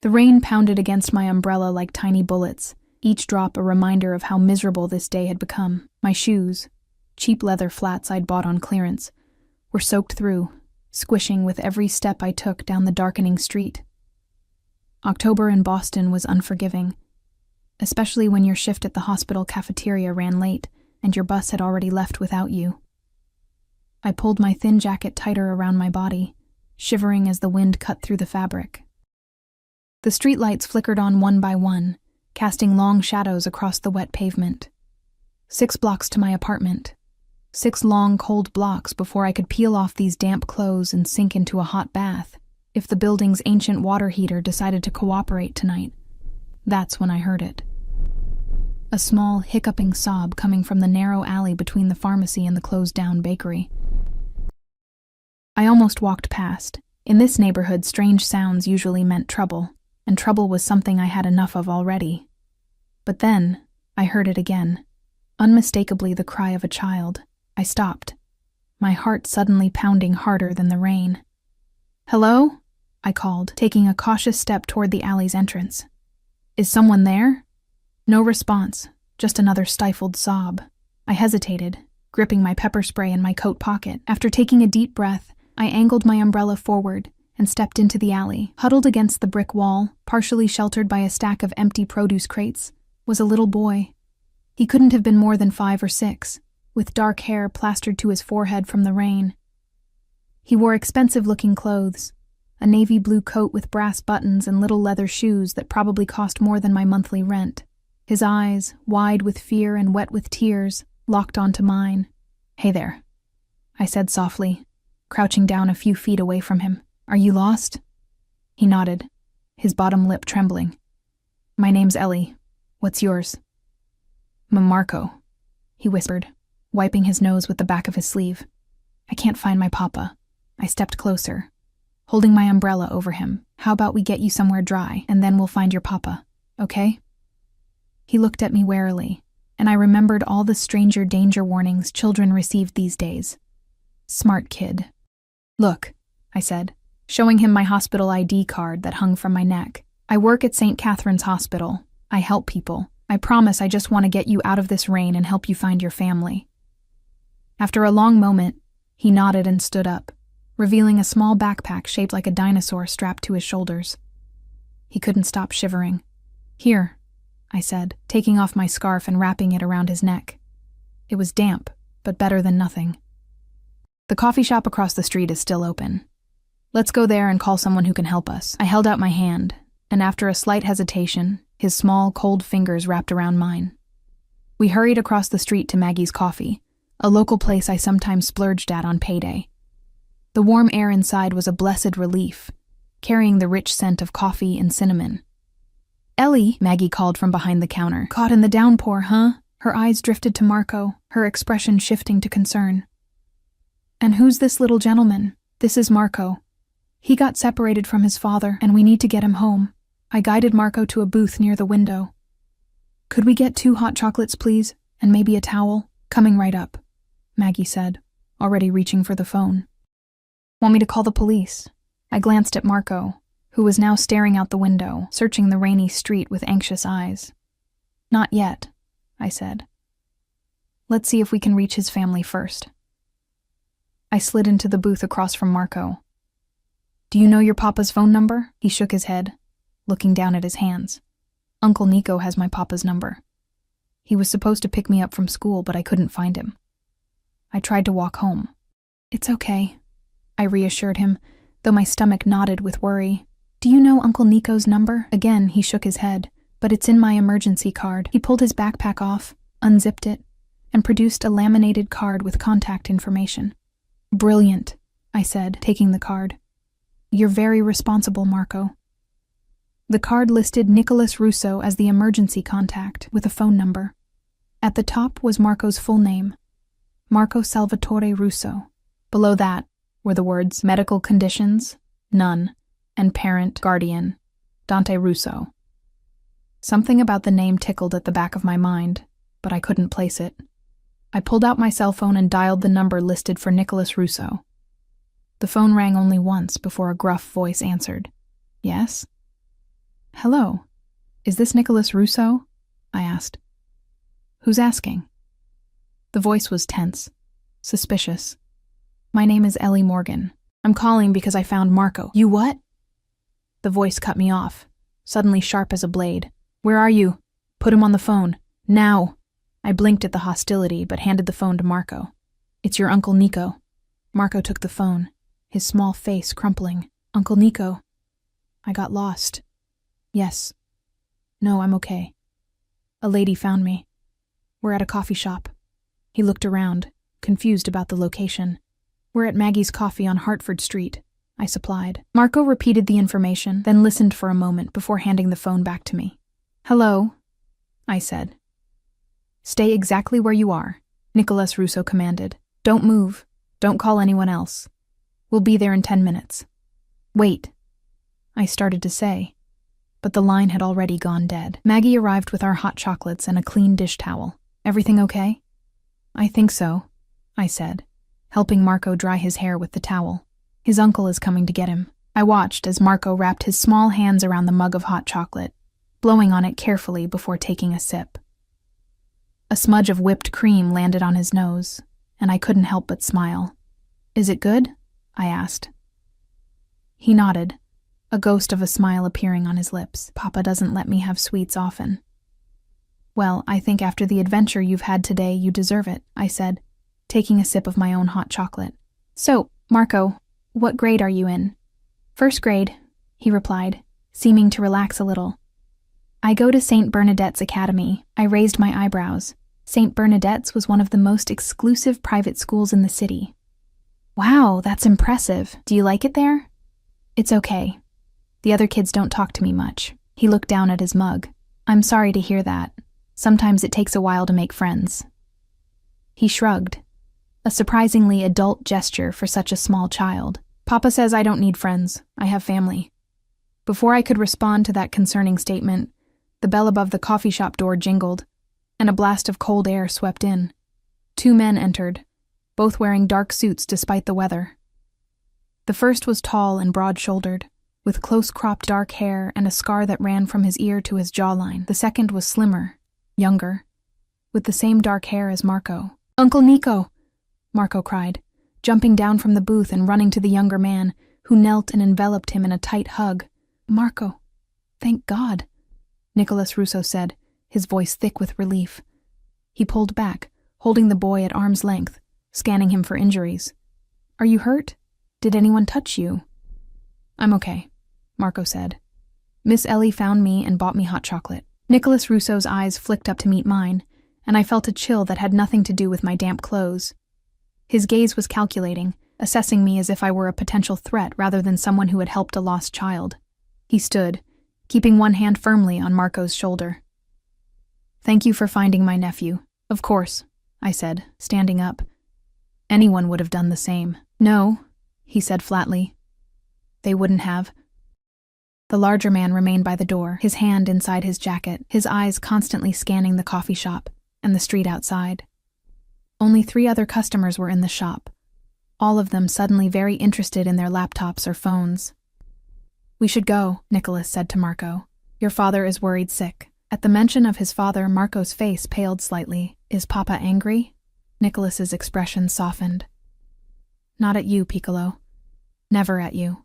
The rain pounded against my umbrella like tiny bullets, each drop a reminder of how miserable this day had become. My shoes, cheap leather flats I'd bought on clearance, were soaked through, squishing with every step I took down the darkening street. October in Boston was unforgiving, especially when your shift at the hospital cafeteria ran late and your bus had already left without you. I pulled my thin jacket tighter around my body, shivering as the wind cut through the fabric. The streetlights flickered on one by one, casting long shadows across the wet pavement. 6 blocks to my apartment. 6 long, cold blocks before I could peel off these damp clothes and sink into a hot bath, if the building's ancient water heater decided to cooperate tonight. That's when I heard it. A small, hiccuping sob coming from the narrow alley between the pharmacy and the closed-down bakery. I almost walked past. In this neighborhood, strange sounds usually meant trouble, and trouble was something I had enough of already. But then, I heard it again. Unmistakably the cry of a child. I stopped, my heart suddenly pounding harder than the rain. "Hello?" I called, taking a cautious step toward the alley's entrance. "Is someone there?" No response, just another stifled sob. I hesitated, gripping my pepper spray in my coat pocket. After taking a deep breath, I angled my umbrella forward and stepped into the alley. Huddled against the brick wall, partially sheltered by a stack of empty produce crates, was a little boy. He couldn't have been more than 5 or 6, with dark hair plastered to his forehead from the rain. He wore expensive-looking clothes, a navy blue coat with brass buttons and little leather shoes that probably cost more than my monthly rent. His eyes, wide with fear and wet with tears, locked onto mine. "Hey there," I said softly, crouching down a few feet away from him. "Are you lost?" He nodded, his bottom lip trembling. "My name's Ellie. What's yours?" "Marco," he whispered, wiping his nose with the back of his sleeve. "I can't find my papa." I stepped closer, holding my umbrella over him. "How about we get you somewhere dry, and then we'll find your papa, okay?" He looked at me warily, and I remembered all the stranger danger warnings children received these days. Smart kid. "Look," I said, showing him my hospital ID card that hung from my neck. "I work at St. Catherine's Hospital. I help people. I promise I just want to get you out of this rain and help you find your family." After a long moment, he nodded and stood up, revealing a small backpack shaped like a dinosaur strapped to his shoulders. He couldn't stop shivering. "Here," I said, taking off my scarf and wrapping it around his neck. It was damp, but better than nothing. "The coffee shop across the street is still open. Let's go there and call someone who can help us." I held out my hand, and after a slight hesitation, his small, cold fingers wrapped around mine. We hurried across the street to Maggie's Coffee, a local place I sometimes splurged at on payday. The warm air inside was a blessed relief, carrying the rich scent of coffee and cinnamon. "Ellie," Maggie called from behind the counter. "Caught in the downpour, huh?" Her eyes drifted to Marco, her expression shifting to concern. "And who's this little gentleman?" "This is Marco. He got separated from his father, and we need to get him home." I guided Marco to a booth near the window. "Could we get 2 hot chocolates, please, and maybe a towel?" "Coming right up," Maggie said, already reaching for the phone. "Want me to call the police?" I glanced at Marco, who was now staring out the window, searching the rainy street with anxious eyes. "Not yet," I said. "Let's see if we can reach his family first." I slid into the booth across from Marco. "Do you know your papa's phone number?" He shook his head, looking down at his hands. "Uncle Nico has my papa's number. He was supposed to pick me up from school, but I couldn't find him. I tried to walk home." "It's okay," I reassured him, though my stomach knotted with worry. "Do you know Uncle Nico's number?" Again, he shook his head. "But it's in my emergency card." He pulled his backpack off, unzipped it, and produced a laminated card with contact information. "Brilliant," I said, taking the card. "You're very responsible, Marco." The card listed Nicholas Russo as the emergency contact with a phone number. At the top was Marco's full name, Marco Salvatore Russo. Below that were the words medical conditions, none, and parent, guardian, Dante Russo. Something about the name tickled at the back of my mind, but I couldn't place it. I pulled out my cell phone and dialed the number listed for Nicholas Russo. The phone rang only once before a gruff voice answered. "Yes?" Hello. Is this Nicholas Russo? I asked. Who's asking? The voice was tense, suspicious. My name is Ellie Morgan. I'm calling because I found Marco. You what? The voice cut me off, suddenly sharp as a blade. Where are you? Put him on the phone. Now. I blinked at the hostility, but handed the phone to Marco. It's your Uncle Nico. Marco took the phone, his small face crumpling. Uncle Nico. I got lost. Yes. No, I'm okay. A lady found me. We're at a coffee shop. He looked around, confused about the location. We're at Maggie's Coffee on Hartford Street, I supplied. Marco repeated the information, then listened for a moment before handing the phone back to me. Hello, I said. Stay exactly where you are, Nicholas Russo commanded. Don't move. Don't call anyone else. We'll be there in 10 minutes. Wait, I started to say, but the line had already gone dead. Maggie arrived with our hot chocolates and a clean dish towel. Everything okay? I think so, I said, helping Marco dry his hair with the towel. His uncle is coming to get him. I watched as Marco wrapped his small hands around the mug of hot chocolate, blowing on it carefully before taking a sip. A smudge of whipped cream landed on his nose, and I couldn't help but smile. Is it good? I asked. He nodded, a ghost of a smile appearing on his lips. Papa doesn't let me have sweets often. Well, I think after the adventure you've had today, you deserve it, I said, taking a sip of my own hot chocolate. So, Marco, what grade are you in? First grade, he replied, seeming to relax a little. I go to St. Bernadette's Academy. I raised my eyebrows. St. Bernadette's was one of the most exclusive private schools in the city. Wow, that's impressive. Do you like it there? It's okay. The other kids don't talk to me much. He looked down at his mug. I'm sorry to hear that. Sometimes it takes a while to make friends. He shrugged, a surprisingly adult gesture for such a small child. Papa says I don't need friends. I have family. Before I could respond to that concerning statement, the bell above the coffee shop door jingled, and a blast of cold air swept in. 2 men entered, both wearing dark suits despite the weather. The first was tall and broad-shouldered, with close-cropped dark hair and a scar that ran from his ear to his jawline. The second was slimmer, younger, with the same dark hair as Marco. Uncle Nico! Marco cried, jumping down from the booth and running to the younger man, who knelt and enveloped him in a tight hug. Marco, thank God, Nicholas Russo said, his voice thick with relief. He pulled back, holding the boy at arm's length, scanning him for injuries. Are you hurt? Did anyone touch you? I'm okay, Marco said. Miss Ellie found me and bought me hot chocolate. Nicholas Russo's eyes flicked up to meet mine, and I felt a chill that had nothing to do with my damp clothes. His gaze was calculating, assessing me as if I were a potential threat rather than someone who had helped a lost child. He stood, keeping one hand firmly on Marco's shoulder. Thank you for finding my nephew. Of course, I said, standing up. Anyone would have done the same. No, he said flatly. They wouldn't have. The larger man remained by the door, his hand inside his jacket, his eyes constantly scanning the coffee shop and the street outside. Only 3 other customers were in the shop, all of them suddenly very interested in their laptops or phones. We should go, Nicholas said to Marco. Your father is worried sick. At the mention of his father, Marco's face paled slightly. Is Papa angry? Nicholas's expression softened. Not at you, Piccolo. Never at you.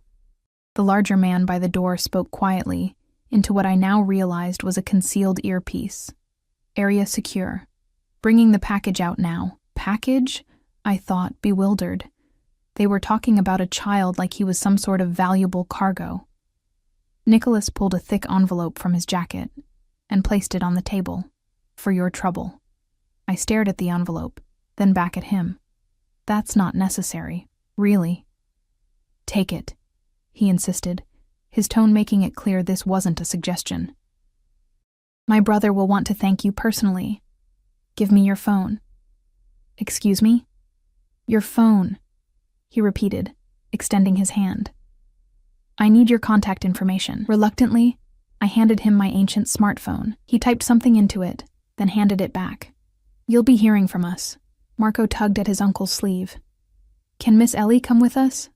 The larger man by the door spoke quietly into what I now realized was a concealed earpiece. Area secure. Bringing the package out now. Package? I thought, bewildered. They were talking about a child like he was some sort of valuable cargo. Nicholas pulled a thick envelope from his jacket and placed it on the table. For your trouble. I stared at the envelope, then back at him. That's not necessary, really. Take it, he insisted, his tone making it clear this wasn't a suggestion. My brother will want to thank you personally. Give me your phone. Excuse me? Your phone, he repeated, extending his hand. I need your contact information. Reluctantly, I handed him my ancient smartphone. He typed something into it, then handed it back. You'll be hearing from us. Marco tugged at his uncle's sleeve. Can Miss Ellie come with us?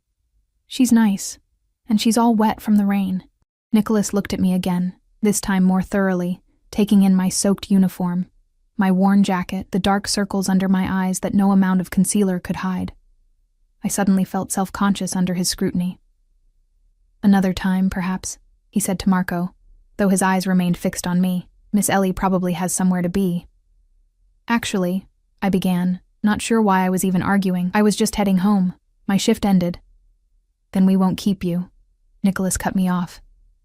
She's nice, and she's all wet from the rain. Nicholas looked at me again, this time more thoroughly, taking in my soaked uniform, my worn jacket, the dark circles under my eyes that no amount of concealer could hide. I suddenly felt self-conscious under his scrutiny. "Another time, perhaps," he said to Marco, though his eyes remained fixed on me. "Miss Ellie probably has somewhere to be." "Actually," I began, not sure why I was even arguing. "I was just heading home. My shift ended." "Then we won't keep you." Nicholas cut me off.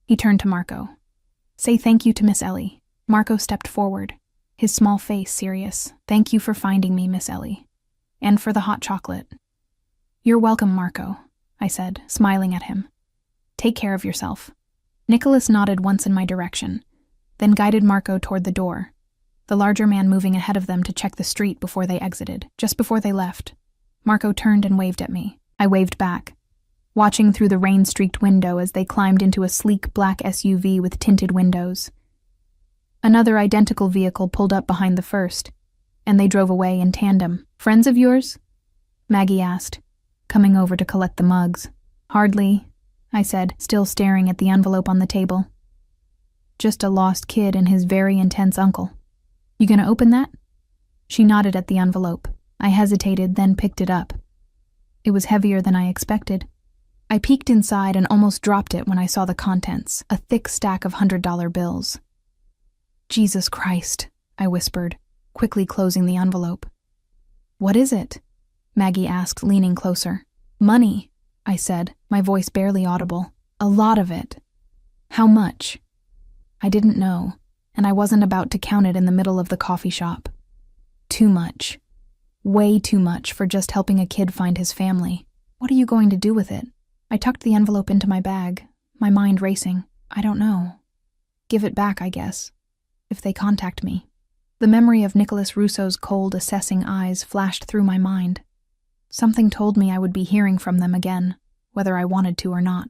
He turned to Marco. "Say thank you to Miss Ellie." Marco stepped forward, his small face serious. "Thank you for finding me, Miss Ellie. And for the hot chocolate." "You're welcome, Marco," I said, smiling at him. "Take care of yourself." Nicholas nodded once in my direction, then guided Marco toward the door, the larger man moving ahead of them to check the street before they exited. Just before they left, Marco turned and waved at me. I waved back, watching through the rain-streaked window as they climbed into a sleek black SUV with tinted windows. Another identical vehicle pulled up behind the first, and they drove away in tandem. "Friends of yours?" Maggie asked, coming over to collect the mugs. "Hardly," I said, still staring at the envelope on the table. "Just a lost kid and his very intense uncle. You gonna open that?" She nodded at the envelope. I hesitated, then picked it up. It was heavier than I expected. I peeked inside and almost dropped it when I saw the contents, a thick stack of $100 bills. "Jesus Christ," I whispered, quickly closing the envelope. "What is it?" Maggie asked, leaning closer. "Money," I said, my voice barely audible. "A lot of it." "How much?" I didn't know, and I wasn't about to count it in the middle of the coffee shop. Too much. Way too much for just helping a kid find his family. "What are you going to do with it?" I tucked the envelope into my bag, my mind racing. "I don't know. Give it back, I guess, if they contact me." The memory of Nicholas Russo's cold, assessing eyes flashed through my mind. Something told me I would be hearing from them again, whether I wanted to or not.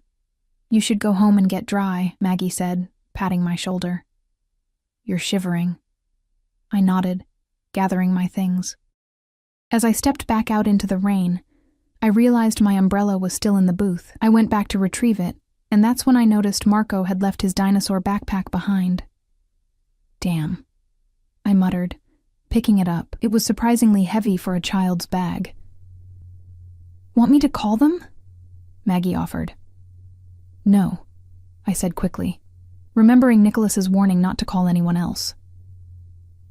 "You should go home and get dry," Maggie said, patting my shoulder. "You're shivering." I nodded, gathering my things. As I stepped back out into the rain, I realized my umbrella was still in the booth. I went back to retrieve it, and that's when I noticed Marco had left his dinosaur backpack behind. "Damn," I muttered, picking it up. It was surprisingly heavy for a child's bag. "Want me to call them?" Maggie offered. "No," I said quickly, remembering Nicholas's warning not to call anyone else.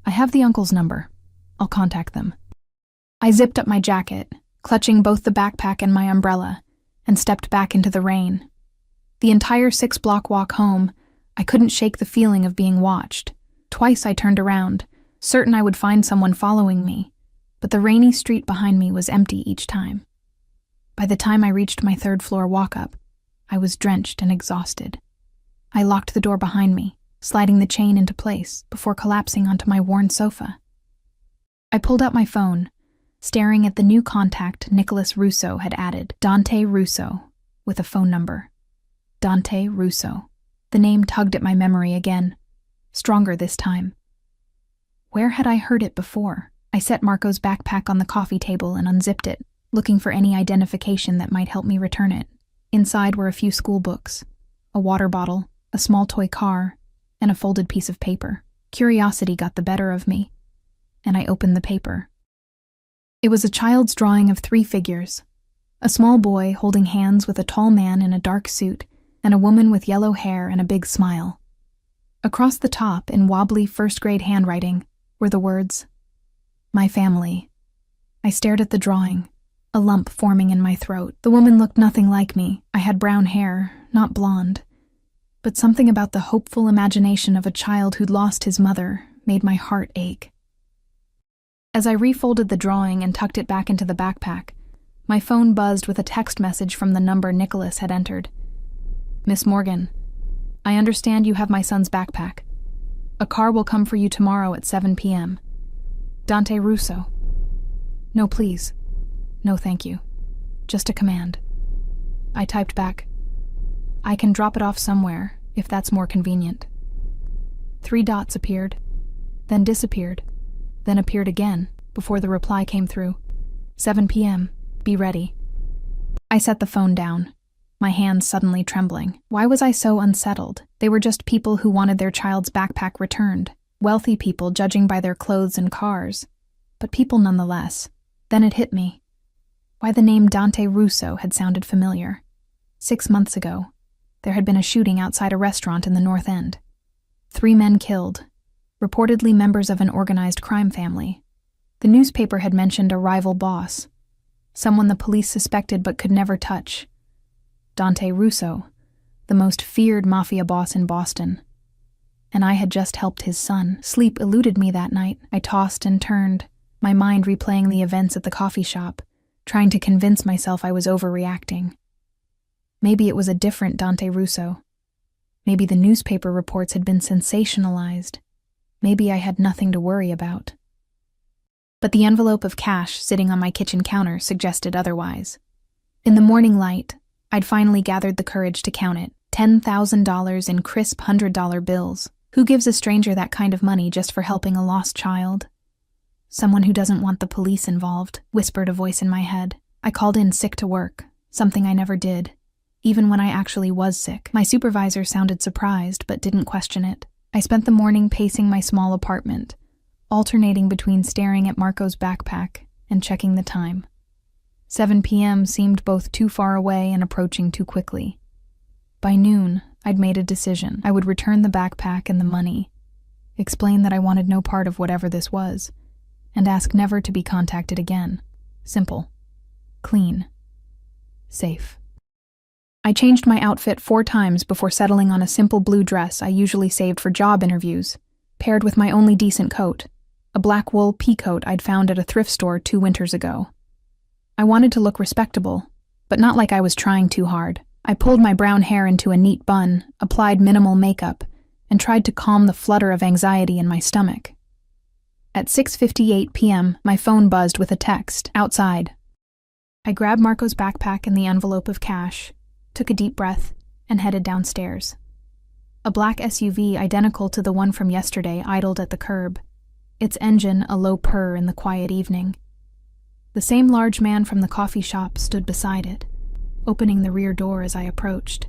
"I have the uncle's number. I'll contact them." I zipped up my jacket, clutching both the backpack and my umbrella, and stepped back into the rain. The entire 6-block walk home, I couldn't shake the feeling of being watched. Twice I turned around, certain I would find someone following me, but the rainy street behind me was empty each time. By the time I reached my 3rd-floor walk-up, I was drenched and exhausted. I locked the door behind me, sliding the chain into place before collapsing onto my worn sofa. I pulled out my phone, staring at the new contact Nicholas Russo had added, Dante Russo, with a phone number. Dante Russo. The name tugged at my memory again, stronger this time. Where had I heard it before? I set Marco's backpack on the coffee table and unzipped it, looking for any identification that might help me return it. Inside were a few school books, a water bottle, a small toy car, and a folded piece of paper. Curiosity got the better of me, and I opened the paper. It was a child's drawing of 3 figures, a small boy holding hands with a tall man in a dark suit, and a woman with yellow hair and a big smile. Across the top, in wobbly 1st-grade handwriting, were the words, "My family." I stared at the drawing, a lump forming in my throat. The woman looked nothing like me. I had brown hair, not blonde. But something about the hopeful imagination of a child who'd lost his mother made my heart ache. As I refolded the drawing and tucked it back into the backpack, my phone buzzed with a text message from the number Nicholas had entered. "Miss Morgan, I understand you have my son's backpack. A car will come for you tomorrow at 7 p.m. Dante Russo." "No, please. No, thank you. Just a command." I typed back, "I can drop it off somewhere, if that's more convenient." 3 dots appeared, then disappeared, then appeared again before the reply came through. 7 p.m. Be ready." I set the phone down, my hands suddenly trembling. Why was I so unsettled? They were just people who wanted their child's backpack returned. Wealthy people judging by their clothes and cars. But people nonetheless. Then it hit me. Why the name Dante Russo had sounded familiar. 6 months ago, there had been a shooting outside a restaurant in the North End. 3 men killed, reportedly members of an organized crime family. The newspaper had mentioned a rival boss, someone the police suspected but could never touch. Dante Russo, the most feared mafia boss in Boston. And I had just helped his son. Sleep eluded me that night. I tossed and turned, my mind replaying the events at the coffee shop, trying to convince myself I was overreacting. Maybe it was a different Dante Russo. Maybe the newspaper reports had been sensationalized. Maybe I had nothing to worry about. But the envelope of cash sitting on my kitchen counter suggested otherwise. In the morning light, I'd finally gathered the courage to count it. $10,000 in crisp $100 bills. Who gives a stranger that kind of money just for helping a lost child? Someone who doesn't want the police involved, whispered a voice in my head. I called in sick to work, something I never did. Even when I actually was sick. My supervisor sounded surprised, but didn't question it. I spent the morning pacing my small apartment, alternating between staring at Marco's backpack and checking the time. 7 p.m. seemed both too far away and approaching too quickly. By noon, I'd made a decision. I would return the backpack and the money, explain that I wanted no part of whatever this was, and ask never to be contacted again. Simple. Clean. Safe. I changed my outfit 4 times before settling on a simple blue dress I usually saved for job interviews, paired with my only decent coat, a black wool pea coat I'd found at a thrift store 2 winters ago. I wanted to look respectable, but not like I was trying too hard. I pulled my brown hair into a neat bun, applied minimal makeup, and tried to calm the flutter of anxiety in my stomach. At 6:58 p.m., my phone buzzed with a text, outside. I grabbed Marco's backpack and the envelope of cash, took a deep breath, and headed downstairs. A black SUV identical to the one from yesterday idled at the curb, its engine a low purr in the quiet evening. The same large man from the coffee shop stood beside it, opening the rear door as I approached.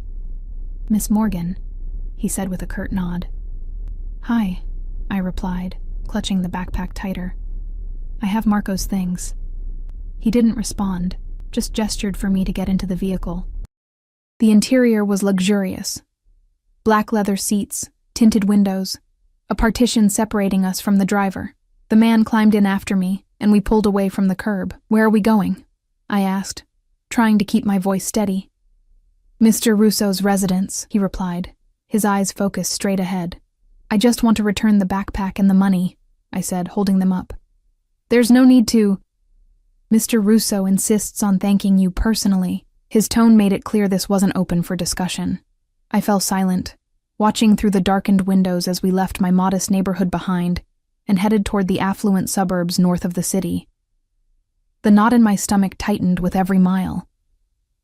"Miss Morgan," he said with a curt nod. "Hi," I replied, clutching the backpack tighter. "I have Marco's things." He didn't respond, just gestured for me to get into the vehicle. The interior was luxurious. Black leather seats, tinted windows, a partition separating us from the driver. The man climbed in after me, and we pulled away from the curb. "Where are we going?" I asked, trying to keep my voice steady. "Mr. Russo's residence," he replied, his eyes focused straight ahead. "I just want to return the backpack and the money," I said, holding them up. "There's no need to." "Mr. Russo insists on thanking you personally." His tone made it clear this wasn't open for discussion. I fell silent, watching through the darkened windows as we left my modest neighborhood behind and headed toward the affluent suburbs north of the city. The knot in my stomach tightened with every mile.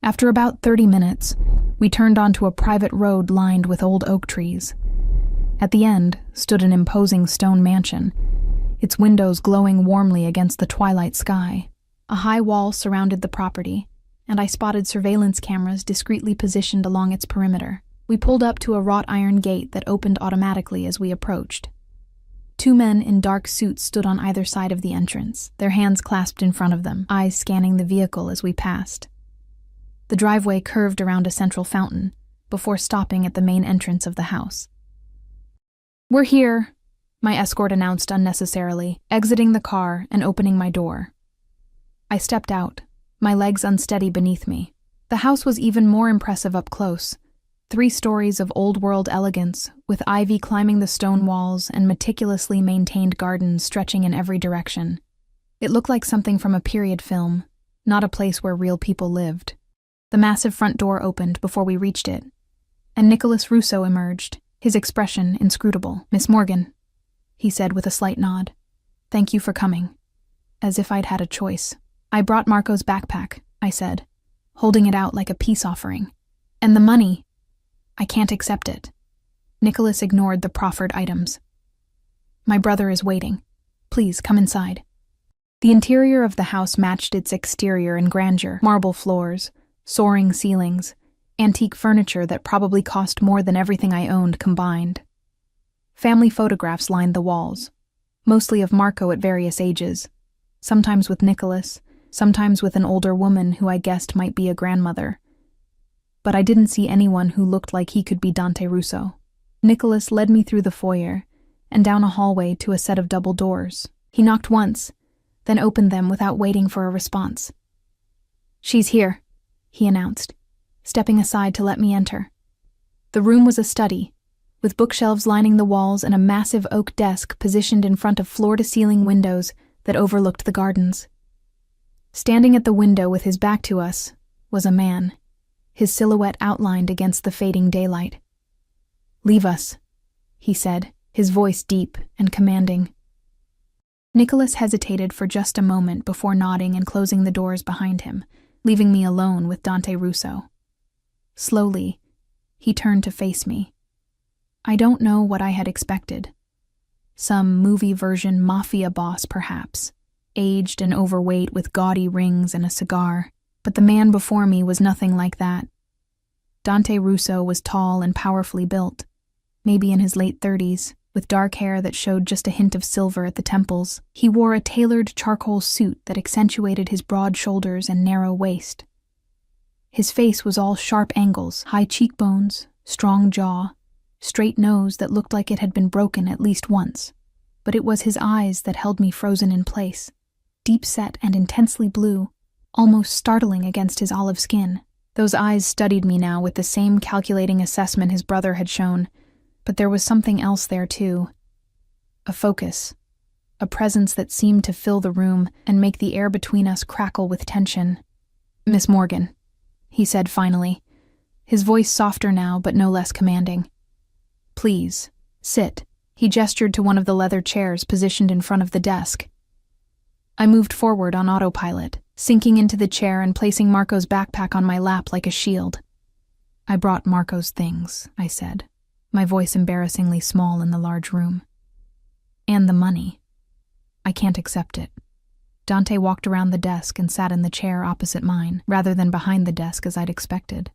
After about 30 minutes, we turned onto a private road lined with old oak trees. At the end stood an imposing stone mansion, its windows glowing warmly against the twilight sky. A high wall surrounded the property, and I spotted surveillance cameras discreetly positioned along its perimeter. We pulled up to a wrought iron gate that opened automatically as we approached. 2 men in dark suits stood on either side of the entrance, their hands clasped in front of them, eyes scanning the vehicle as we passed. The driveway curved around a central fountain, before stopping at the main entrance of the house. "We're here," my escort announced unnecessarily, exiting the car and opening my door. I stepped out, my legs unsteady beneath me. The house was even more impressive up close. 3 stories of old-world elegance, with ivy climbing the stone walls and meticulously maintained gardens stretching in every direction. It looked like something from a period film, not a place where real people lived. The massive front door opened before we reached it, and Nicholas Russo emerged, his expression inscrutable. "Miss Morgan," he said with a slight nod. "Thank you for coming." As if I'd had a choice. "I brought Marco's backpack," I said, holding it out like a peace offering. "And the money." "I can't accept it." Nicholas ignored the proffered items. "My brother is waiting. Please come inside." The interior of the house matched its exterior in grandeur. Marble floors, soaring ceilings, Antique furniture that probably cost more than everything I owned combined. Family photographs lined the walls, mostly of Marco at various ages, sometimes with Nicholas, sometimes with an older woman who I guessed might be a grandmother. But I didn't see anyone who looked like he could be Dante Russo. Nicholas led me through the foyer and down a hallway to a set of double doors. He knocked once, then opened them without waiting for a response. "She's here," he announced, stepping aside to let me enter. The room was a study, with bookshelves lining the walls and a massive oak desk positioned in front of floor-to-ceiling windows that overlooked the gardens. Standing at the window with his back to us was a man, his silhouette outlined against the fading daylight. "Leave us," he said, his voice deep and commanding. Nicholas hesitated for just a moment before nodding and closing the doors behind him, leaving me alone with Dante Russo. Slowly, he turned to face me. I don't know what I had expected. Some movie version Mafia boss, perhaps, aged and overweight with gaudy rings and a cigar, but the man before me was nothing like that. Dante Russo was tall and powerfully built, maybe in his late 30s, with dark hair that showed just a hint of silver at the temples. He wore a tailored charcoal suit that accentuated his broad shoulders and narrow waist. His face was all sharp angles, high cheekbones, strong jaw, straight nose that looked like it had been broken at least once. But it was his eyes that held me frozen in place, deep-set and intensely blue, almost startling against his olive skin. Those eyes studied me now with the same calculating assessment his brother had shown, but there was something else there too. A focus, a presence that seemed to fill the room and make the air between us crackle with tension. "Miss Morgan," he said finally, his voice softer now but no less commanding. "Please, sit." He gestured to one of the leather chairs positioned in front of the desk. I moved forward on autopilot, sinking into the chair and placing Marco's backpack on my lap like a shield. "I brought Marco's things," I said, my voice embarrassingly small in the large room. "And the money. I can't accept it." Dante walked around the desk and sat in the chair opposite mine, rather than behind the desk as I'd expected.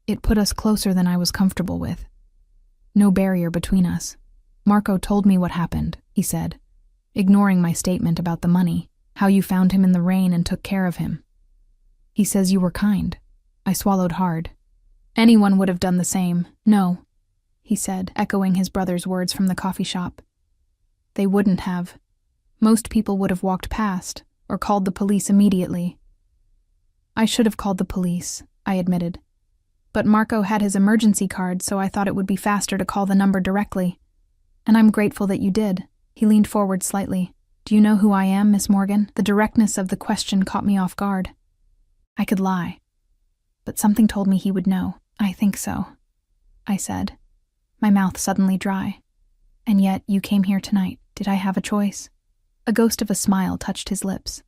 It put us closer than I was comfortable with. No barrier between us. "Marco told me what happened," he said, ignoring my statement about the money, "how you found him in the rain and took care of him. He says you were kind." I swallowed hard. "Anyone would have done the same." "No," he said, echoing his brother's words from the coffee shop. "They wouldn't have. Most people would have walked past, or called the police immediately." "I should have called the police," I admitted. "But Marco had his emergency card, so I thought it would be faster to call the number directly. And I'm grateful that you did." He leaned forward slightly. "Do you know who I am, Miss Morgan?" The directness of the question caught me off guard. I could lie, but something told me he would know. "I think so," I said, my mouth suddenly dry. "And yet you came here tonight. Did I have a choice?" A ghost of a smile touched his lips.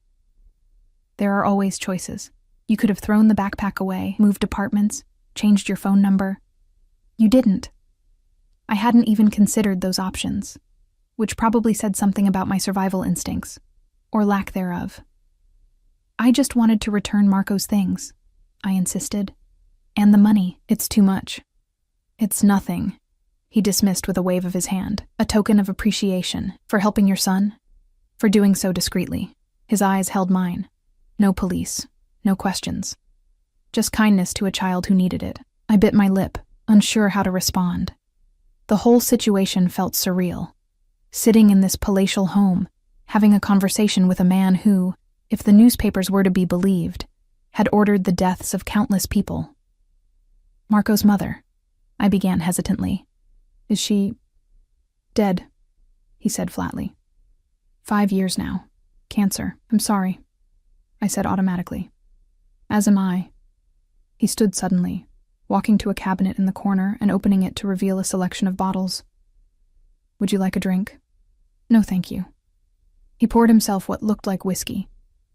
"There are always choices. You could have thrown the backpack away, moved apartments, changed your phone number. You didn't. I hadn't even considered those options, which probably said something about my survival instincts, or lack thereof. I just wanted to return Marco's things," I insisted. "And the money. It's too much." "It's nothing," he dismissed with a wave of his hand. "A token of appreciation for helping your son, for doing so discreetly." His eyes held mine. No police, no questions. Just kindness to a child who needed it. I bit my lip, unsure how to respond. The whole situation felt surreal. Sitting in this palatial home, having a conversation with a man who, if the newspapers were to be believed, had ordered the deaths of countless people. "Marco's mother," I began hesitantly. "Is she dead?" he said flatly. 5 years now. Cancer. "I'm sorry," I said automatically. "As am I." He stood suddenly, walking to a cabinet in the corner and opening it to reveal a selection of bottles. "Would you like a drink?" "No, thank you." He poured himself what looked like whiskey,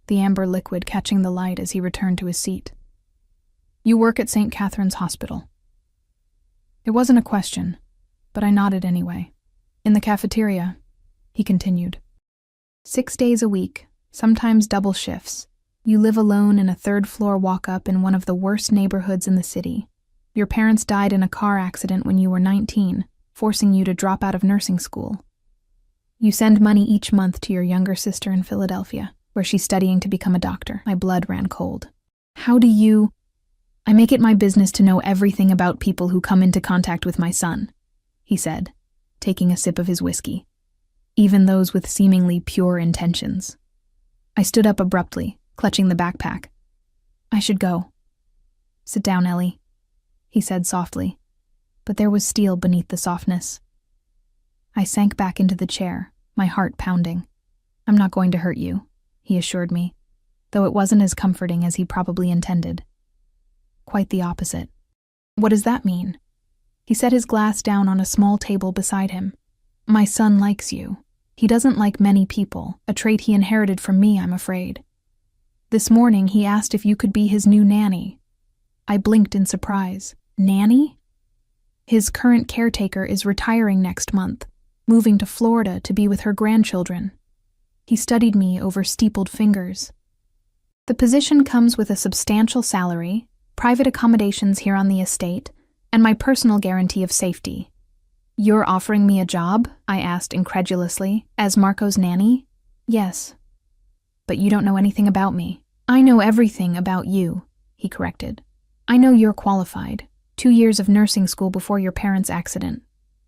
the amber liquid catching the light as he returned to his seat. "You work at St. Catherine's Hospital." It wasn't a question, but I nodded anyway. "In the cafeteria," he continued. 6 days a week, sometimes double shifts. You live alone in a third-floor walk-up in one of the worst neighborhoods in the city. Your parents died in a car accident when you were 19, forcing you to drop out of nursing school. You send money each month to your younger sister in Philadelphia, where she's studying to become a doctor. My blood ran cold. How do you... I make it my business to know everything about people who come into contact with my son, he said, taking a sip of his whiskey, even those with seemingly pure intentions. I stood up abruptly, clutching the backpack. I should go. Sit down, Ellie, he said softly, but there was steel beneath the softness. I sank back into the chair, my heart pounding. I'm not going to hurt you, he assured me, though it wasn't as comforting as he probably intended. Quite the opposite. What does that mean? He set his glass down on a small table beside him. My son likes you. He doesn't like many people, a trait he inherited from me, I'm afraid. This morning he asked if you could be his new nanny. I blinked in surprise. Nanny? His current caretaker is retiring next month, moving to Florida to be with her grandchildren. He studied me over steepled fingers. The position comes with a substantial salary, private accommodations here on the estate, and my personal guarantee of safety. You're offering me a job? I asked incredulously, as Marco's nanny? Yes. But you don't know anything about me. I know everything about you, he corrected. I know you're qualified. 2 years of nursing school before your parents' accident.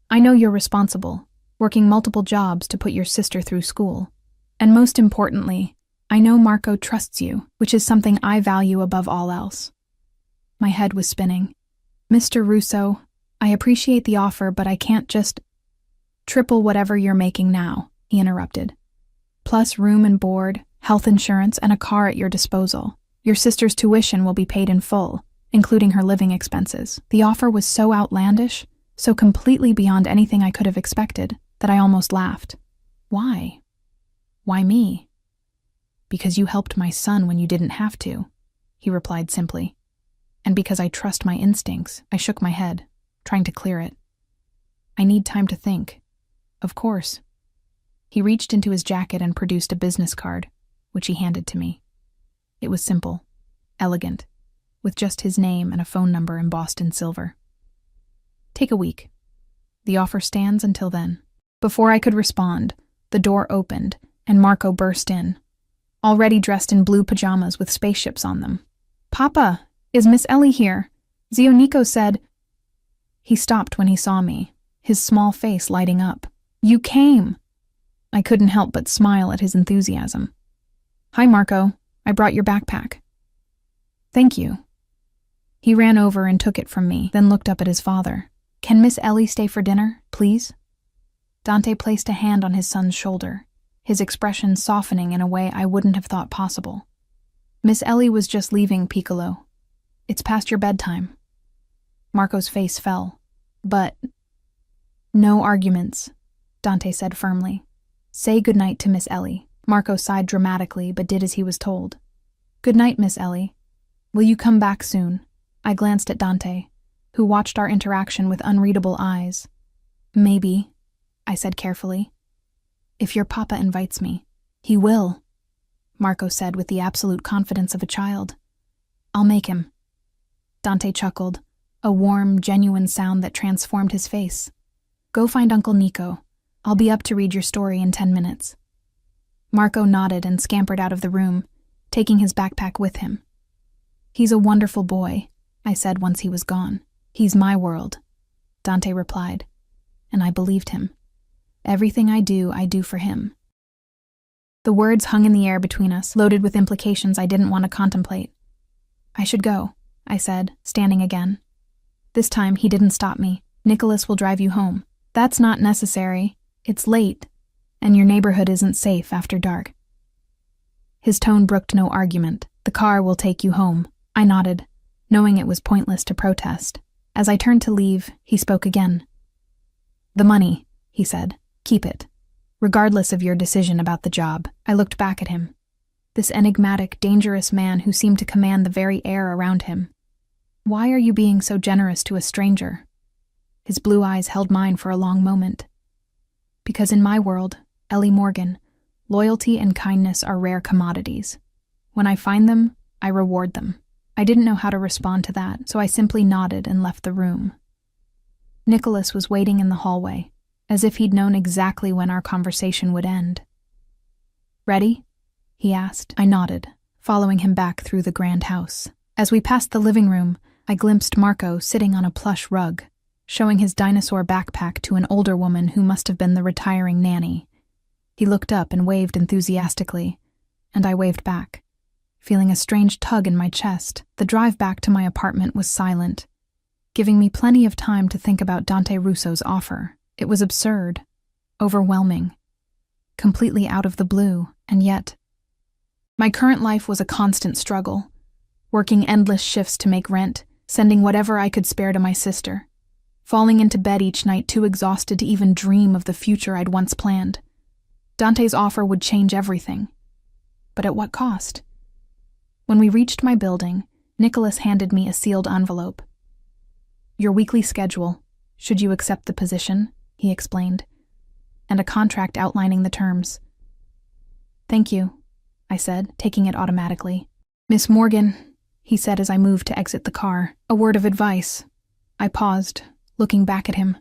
I know you're responsible, working multiple jobs to put your sister through school. And most importantly, I know Marco trusts you, which is something I value above all else. My head was spinning. Mr. Russo, I appreciate the offer, but I can't just... Triple whatever you're making now, he interrupted. Plus room and board, health insurance, and a car at your disposal. Your sister's tuition will be paid in full, including her living expenses. The offer was so outlandish, so completely beyond anything I could have expected, that I almost laughed. Why? Why me? Because you helped my son when you didn't have to, he replied simply. And because I trust my instincts, I shook my head, trying to clear it. I need time to think. Of course. He reached into his jacket and produced a business card, which he handed to me. It was simple, elegant, with just his name and a phone number embossed in silver. Take a week. The offer stands until then. Before I could respond, the door opened and Marco burst in, already dressed in blue pajamas with spaceships on them. Papa, is Miss Ellie here? Zionico said... He stopped when he saw me, his small face lighting up. You came! I couldn't help but smile at his enthusiasm. Hi, Marco. I brought your backpack. Thank you. He ran over and took it from me, then looked up at his father. Can Miss Ellie stay for dinner, please? Dante placed a hand on his son's shoulder, his expression softening in a way I wouldn't have thought possible. Miss Ellie was just leaving, Piccolo. It's past your bedtime. Marco's face fell. But... No arguments, Dante said firmly. Say goodnight to Miss Ellie. Marco sighed dramatically, but did as he was told. Good night, Miss Ellie. Will you come back soon? I glanced at Dante, who watched our interaction with unreadable eyes. Maybe, I said carefully. If your papa invites me. He will, Marco said with the absolute confidence of a child. I'll make him. Dante chuckled, a warm, genuine sound that transformed his face. Go find Uncle Nico. I'll be up to read your story in 10 minutes. Marco nodded and scampered out of the room, taking his backpack with him. He's a wonderful boy, I said once he was gone. He's my world, Dante replied, and I believed him. Everything I do for him. The words hung in the air between us, loaded with implications I didn't want to contemplate. I should go, I said, standing again. This time he didn't stop me. Nicholas will drive you home. That's not necessary. It's late, and your neighborhood isn't safe after dark. His tone brooked no argument. The car will take you home. I nodded, knowing it was pointless to protest. As I turned to leave, he spoke again. The money, he said. Keep it. Regardless of your decision about the job. I looked back at him. This enigmatic, dangerous man who seemed to command the very air around him. Why are you being so generous to a stranger? His blue eyes held mine for a long moment. Because in my world, Ellie Morgan, loyalty and kindness are rare commodities. When I find them, I reward them. I didn't know how to respond to that, so I simply nodded and left the room. Nicholas was waiting in the hallway, as if he'd known exactly when our conversation would end. "Ready?" he asked. I nodded, following him back through the grand house. As we passed the living room, I glimpsed Marco sitting on a plush rug, showing his dinosaur backpack to an older woman who must have been the retiring nanny. He looked up and waved enthusiastically, and I waved back, feeling a strange tug in my chest. The drive back to my apartment was silent, giving me plenty of time to think about Dante Russo's offer. It was absurd, overwhelming, completely out of the blue, and yet my current life was a constant struggle, working endless shifts to make rent, sending whatever I could spare to my sister, falling into bed each night too exhausted to even dream of the future I'd once planned. Dante's offer would change everything. But at what cost? When we reached my building, Nicholas handed me a sealed envelope. "Your weekly schedule, should you accept the position," he explained, "and a contract outlining the terms." "Thank you," I said, taking it automatically. "Miss Morgan," he said as I moved to exit the car, "a word of advice." I paused, looking back at him.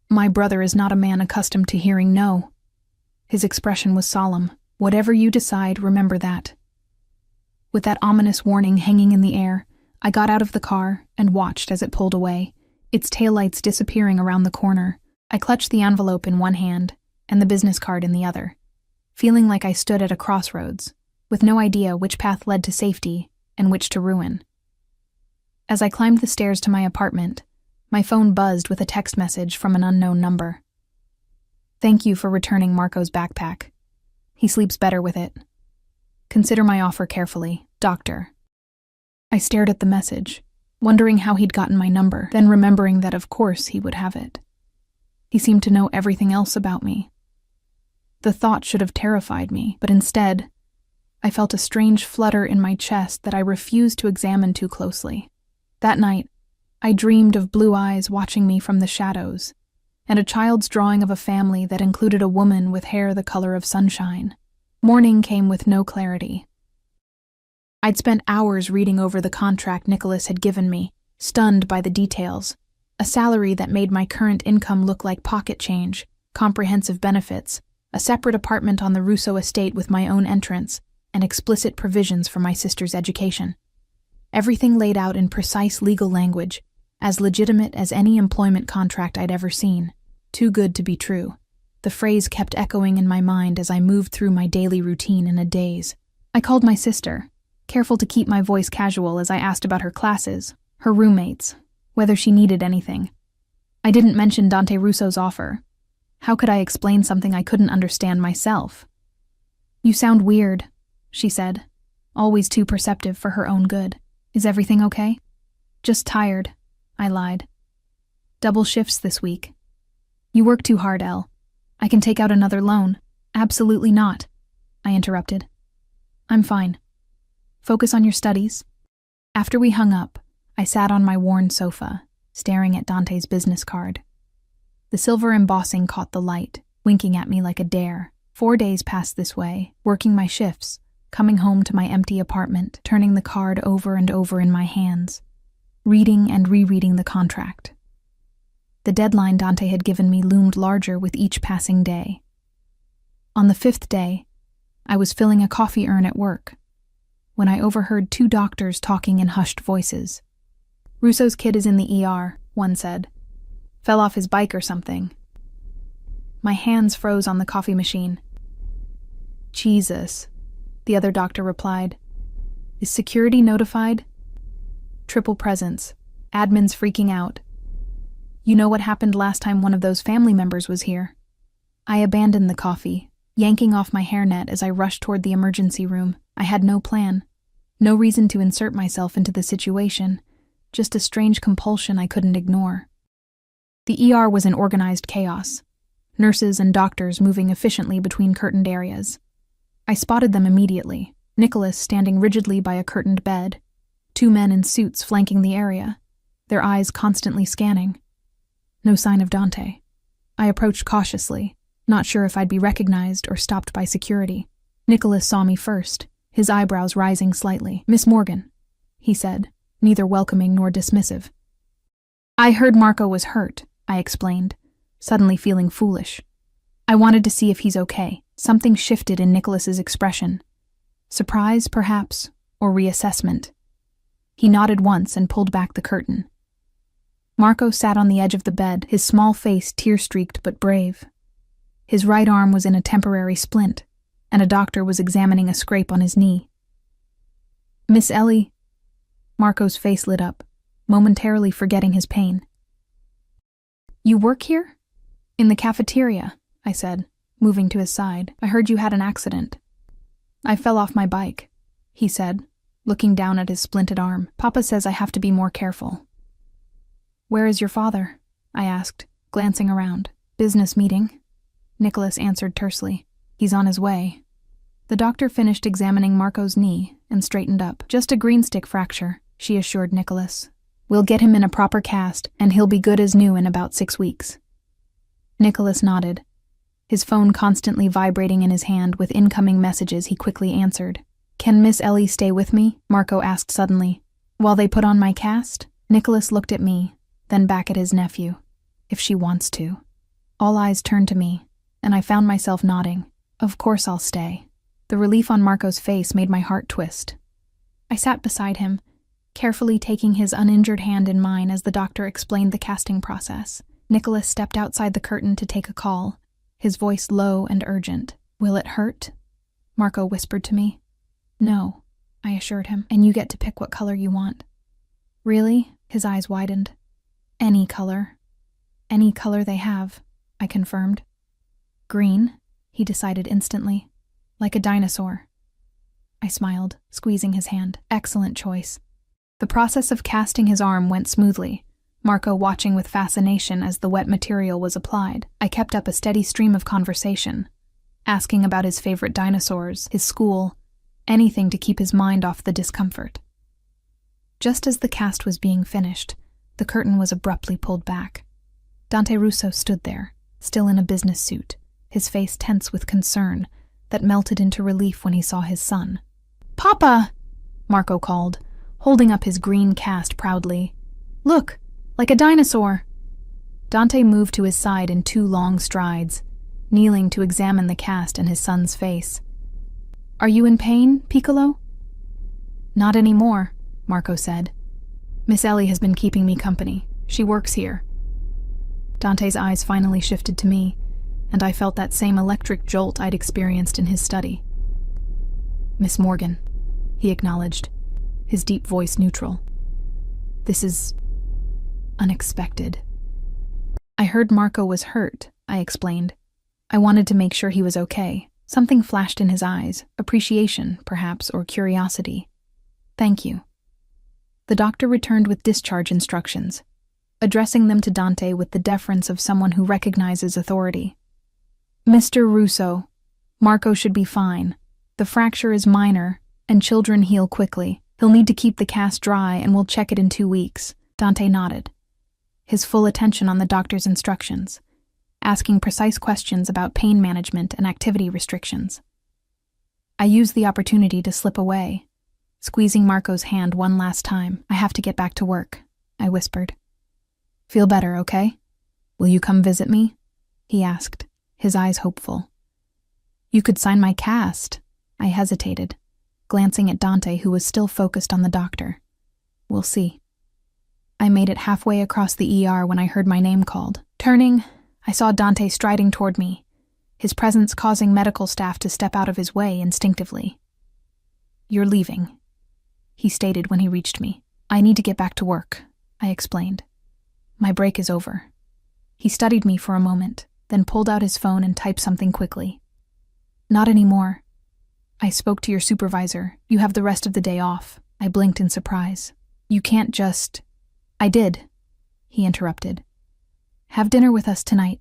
My brother is not a man accustomed to hearing no. His expression was solemn. "Whatever you decide, remember that." With that ominous warning hanging in the air, I got out of the car and watched as it pulled away, its taillights disappearing around the corner. I clutched the envelope in one hand and the business card in the other, feeling like I stood at a crossroads, with no idea which path led to safety and which to ruin. As I climbed the stairs to my apartment, my phone buzzed with a text message from an unknown number. "Thank you for returning Marco's backpack. He sleeps better with it. Consider my offer carefully, Doctor." I stared at the message, wondering how he'd gotten my number, then remembering that of course he would have it. He seemed to know everything else about me. The thought should have terrified me, but instead, I felt a strange flutter in my chest that I refused to examine too closely. That night, I dreamed of blue eyes watching me from the shadows, and a child's drawing of a family that included a woman with hair the color of sunshine. Morning came with no clarity. I'd spent hours reading over the contract Nicholas had given me, stunned by the details. A salary that made my current income look like pocket change, comprehensive benefits, a separate apartment on the Russo estate with my own entrance, and explicit provisions for my sister's education. Everything laid out in precise legal language, as legitimate as any employment contract I'd ever seen. Too good to be true. The phrase kept echoing in my mind as I moved through my daily routine in a daze. I called my sister, careful to keep my voice casual as I asked about her classes, her roommates, whether she needed anything. I didn't mention Dante Russo's offer. How could I explain something I couldn't understand myself? "You sound weird," she said, always too perceptive for her own good. "Is everything okay?" "Just tired," I lied. "Double shifts this week." "You work too hard, Elle. I can take out another loan." "Absolutely not," I interrupted. "I'm fine. Focus on your studies." After we hung up, I sat on my worn sofa, staring at Dante's business card. The silver embossing caught the light, winking at me like a dare. 4 days passed this way, working my shifts, coming home to my empty apartment, turning the card over and over in my hands, reading and rereading the contract. The deadline Dante had given me loomed larger with each passing day. On the 5th day, I was filling a coffee urn at work, when I overheard 2 doctors talking in hushed voices. "Russo's kid is in the ER," one said. "Fell off his bike or something." My hands froze on the coffee machine. "Jesus," the other doctor replied. "Is security notified?" "Triple presence. Admin's freaking out. You know what happened last time one of those family members was here?" I abandoned the coffee, yanking off my hairnet as I rushed toward the emergency room. I had no plan, no reason to insert myself into the situation, just a strange compulsion I couldn't ignore. The ER was in organized chaos, nurses and doctors moving efficiently between curtained areas. I spotted them immediately, Nicholas standing rigidly by a curtained bed, 2 men in suits flanking the area, their eyes constantly scanning. No sign of Dante. I approached cautiously, not sure if I'd be recognized or stopped by security. Nicholas saw me first, his eyebrows rising slightly. "Miss Morgan," he said, neither welcoming nor dismissive. I heard Marco was hurt, I explained, suddenly feeling foolish. I wanted to see if he's okay. Something shifted in Nicholas's expression. Surprise, perhaps, or reassessment. He nodded once and pulled back the curtain. Marco sat on the edge of the bed, his small face tear-streaked but brave. His right arm was in a temporary splint, and a doctor was examining a scrape on his knee. Miss Ellie. Marco's face lit up, momentarily forgetting his pain. You work here? In the cafeteria, I said, moving to his side. I heard you had an accident. I fell off my bike, he said, looking down at his splinted arm. Papa says I have to be more careful. Where is your father? I asked, glancing around. Business meeting, Nicholas answered tersely. He's on his way. The doctor finished examining Marco's knee and straightened up. Just a green stick fracture, she assured Nicholas. We'll get him in a proper cast, and he'll be good as new in about 6 weeks. Nicholas nodded, his phone constantly vibrating in his hand with incoming messages he quickly answered. Can Miss Ellie stay with me? Marco asked suddenly. While they put on my cast? Nicholas looked at me, then back at his nephew. If she wants to. All eyes turned to me, and I found myself nodding. Of course I'll stay. The relief on Marco's face made my heart twist. I sat beside him, carefully taking his uninjured hand in mine as the doctor explained the casting process. Nicholas stepped outside the curtain to take a call, his voice low and urgent. Will it hurt? Marco whispered to me. No, I assured him, and you get to pick what color you want. Really? His eyes widened. Any color. Any color they have, I confirmed. Green, he decided instantly. Like a dinosaur. I smiled, squeezing his hand. Excellent choice. The process of casting his arm went smoothly, Marco watching with fascination as the wet material was applied. I kept up a steady stream of conversation, asking about his favorite dinosaurs, his school, anything to keep his mind off the discomfort. Just as the cast was being finished, the curtain was abruptly pulled back. Dante Russo stood there, still in a business suit, his face tense with concern that melted into relief when he saw his son. Papa! Marco called, holding up his green cast proudly. Look, like a dinosaur. Dante moved to his side in 2 long strides, kneeling to examine the cast in his son's face. Are you in pain, Piccolo? Not anymore, Marco said. Miss Ellie has been keeping me company. She works here. Dante's eyes finally shifted to me, and I felt that same electric jolt I'd experienced in his study. Miss Morgan, he acknowledged, his deep voice neutral. This is unexpected. I heard Marco was hurt, I explained. I wanted to make sure he was okay. Something flashed in his eyes, appreciation, perhaps, or curiosity. Thank you. The doctor returned with discharge instructions, addressing them to Dante with the deference of someone who recognizes authority. Mr. Russo, Marco should be fine. The fracture is minor, and children heal quickly. He'll need to keep the cast dry, and we'll check it in 2 weeks. Dante nodded, his full attention on the doctor's instructions, asking precise questions about pain management and activity restrictions. I used the opportunity to slip away, squeezing Marco's hand one last time. I have to get back to work, I whispered. Feel better, okay? Will you come visit me? He asked, his eyes hopeful. You could sign my cast. I hesitated, glancing at Dante, who was still focused on the doctor. We'll see. I made it halfway across the ER when I heard my name called. Turning, I saw Dante striding toward me, his presence causing medical staff to step out of his way instinctively. You're leaving, he stated when he reached me. I need to get back to work, I explained. My break is over. He studied me for a moment, then pulled out his phone and typed something quickly. Not anymore. I spoke to your supervisor. You have the rest of the day off. I blinked in surprise. You can't just... I did, he interrupted. Have dinner with us tonight.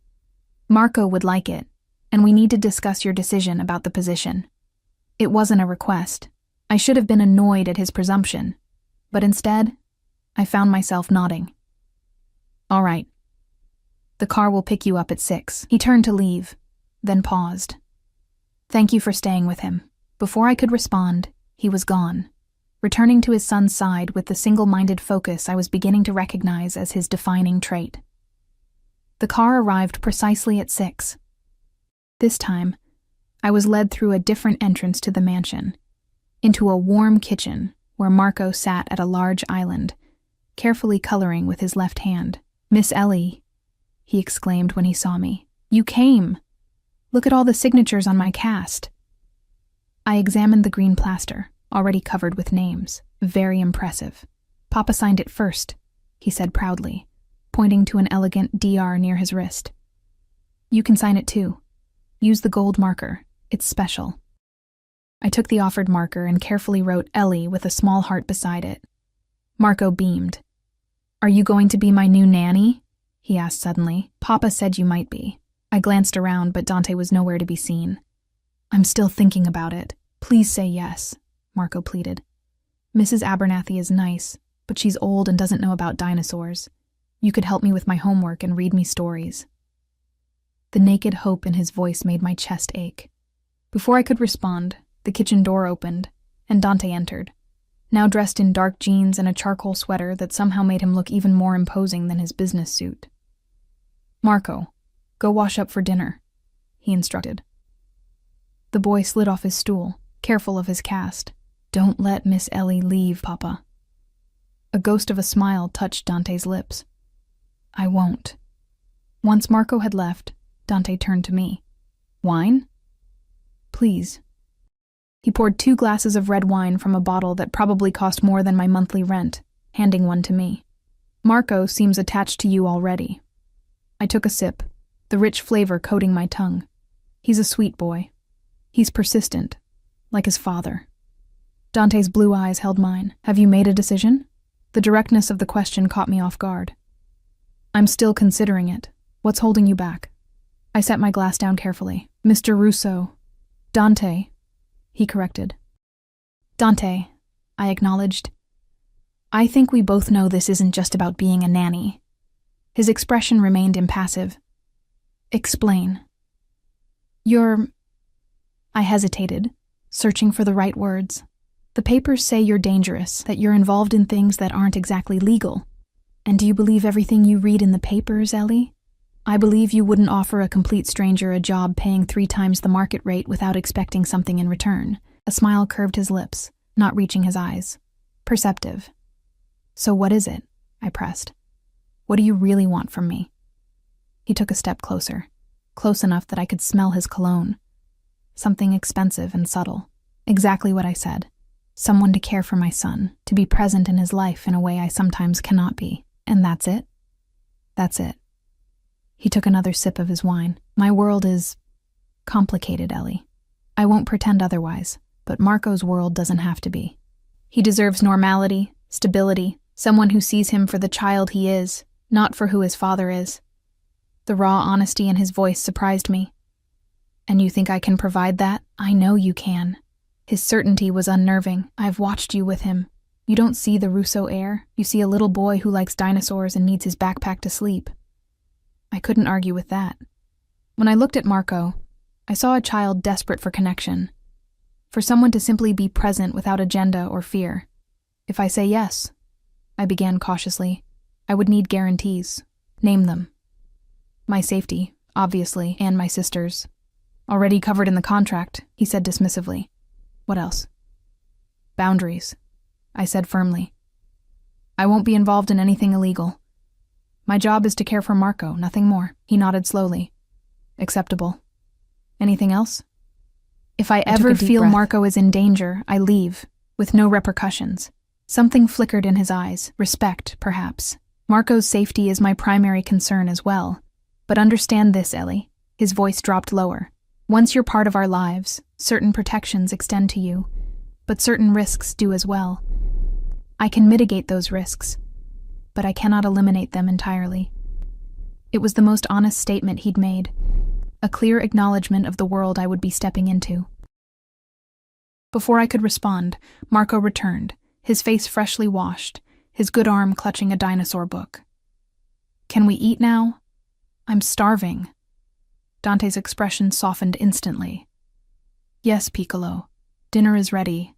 Marco would like it, and we need to discuss your decision about the position. It wasn't a request. I should have been annoyed at his presumption, but instead, I found myself nodding. All right. The car will pick you up at 6. He turned to leave, then paused. Thank you for staying with him. Before I could respond, he was gone, returning to his son's side with the single-minded focus I was beginning to recognize as his defining trait. The car arrived precisely at 6. This time, I was led through a different entrance to the mansion, into a warm kitchen where Marco sat at a large island, carefully coloring with his left hand. "Miss Ellie," he exclaimed when he saw me. "You came! Look at all the signatures on my cast." I examined the green plaster, already covered with names. Very impressive. "Papa signed it first," he said proudly, pointing to an elegant DR near his wrist. "You can sign it too. Use the gold marker. It's special." I took the offered marker and carefully wrote Ellie with a small heart beside it. Marco beamed. "Are you going to be my new nanny?" he asked suddenly. "Papa said you might be." I glanced around, but Dante was nowhere to be seen. "I'm still thinking about it. Please say yes," Marco pleaded. "Mrs. Abernathy is nice, but she's old and doesn't know about dinosaurs. You could help me with my homework and read me stories." The naked hope in his voice made my chest ache. Before I could respond, the kitchen door opened, and Dante entered, now dressed in dark jeans and a charcoal sweater that somehow made him look even more imposing than his business suit. "Marco, go wash up for dinner," he instructed. The boy slid off his stool, careful of his cast. "Don't let Miss Ellie leave, Papa." A ghost of a smile touched Dante's lips. "I won't." Once Marco had left, Dante turned to me. "Wine?" "Please." He poured 2 glasses of red wine from a bottle that probably cost more than my monthly rent, handing one to me. "Marco seems attached to you already." I took a sip, the rich flavor coating my tongue. "He's a sweet boy. He's persistent, like his father." Dante's blue eyes held mine. "Have you made a decision?" The directness of the question caught me off guard. "I'm still considering it. What's holding you back?" I set my glass down carefully. "Mr. Russo." "Dante," he corrected. "Dante," I acknowledged. "I think we both know this isn't just about being a nanny." His expression remained impassive. "Explain." I hesitated, searching for the right words. "The papers say you're dangerous, that you're involved in things that aren't exactly legal. And do you believe everything you read in the papers, Ellie? I believe you wouldn't offer a complete stranger a job paying 3 times the market rate without expecting something in return." A smile curved his lips, not reaching his eyes. Perceptive. "So what is it?" I pressed. "What do you really want from me?" He took a step closer, close enough that I could smell his cologne. Something expensive and subtle. Exactly what I said. Someone to care for my son, to be present in his life in a way I sometimes cannot be. "And that's it?" "That's it." He took another sip of his wine. "My world is complicated, Ellie. I won't pretend otherwise, but Marco's world doesn't have to be. He deserves normality, stability, someone who sees him for the child he is, not for who his father is." The raw honesty in his voice surprised me. "And you think I can provide that?" "I know you can." His certainty was unnerving. "I've watched you with him. You don't see the Russo heir. You see a little boy who likes dinosaurs and needs his backpack to sleep." I couldn't argue with that. When I looked at Marco, I saw a child desperate for connection, for someone to simply be present without agenda or fear. "If I say yes," I began cautiously, "I would need guarantees. Name them." "My safety, obviously, and my sister's." "Already covered in the contract," he said dismissively. "What else?" "Boundaries," I said firmly. "I won't be involved in anything illegal. My job is to care for Marco, nothing more." He nodded slowly. "Acceptable. Anything else?" "If I ever feel Marco is in danger, I leave, with no repercussions." Something flickered in his eyes, respect, perhaps. "Marco's safety is my primary concern as well. But understand this, Ellie." His voice dropped lower. "Once you're part of our lives, certain protections extend to you, but certain risks do as well. I can mitigate those risks, but I cannot eliminate them entirely." It was the most honest statement he'd made, a clear acknowledgement of the world I would be stepping into. Before I could respond, Marco returned, his face freshly washed, his good arm clutching a dinosaur book. "Can we eat now? I'm starving." Dante's expression softened instantly. "Yes, Piccolo. Dinner is ready."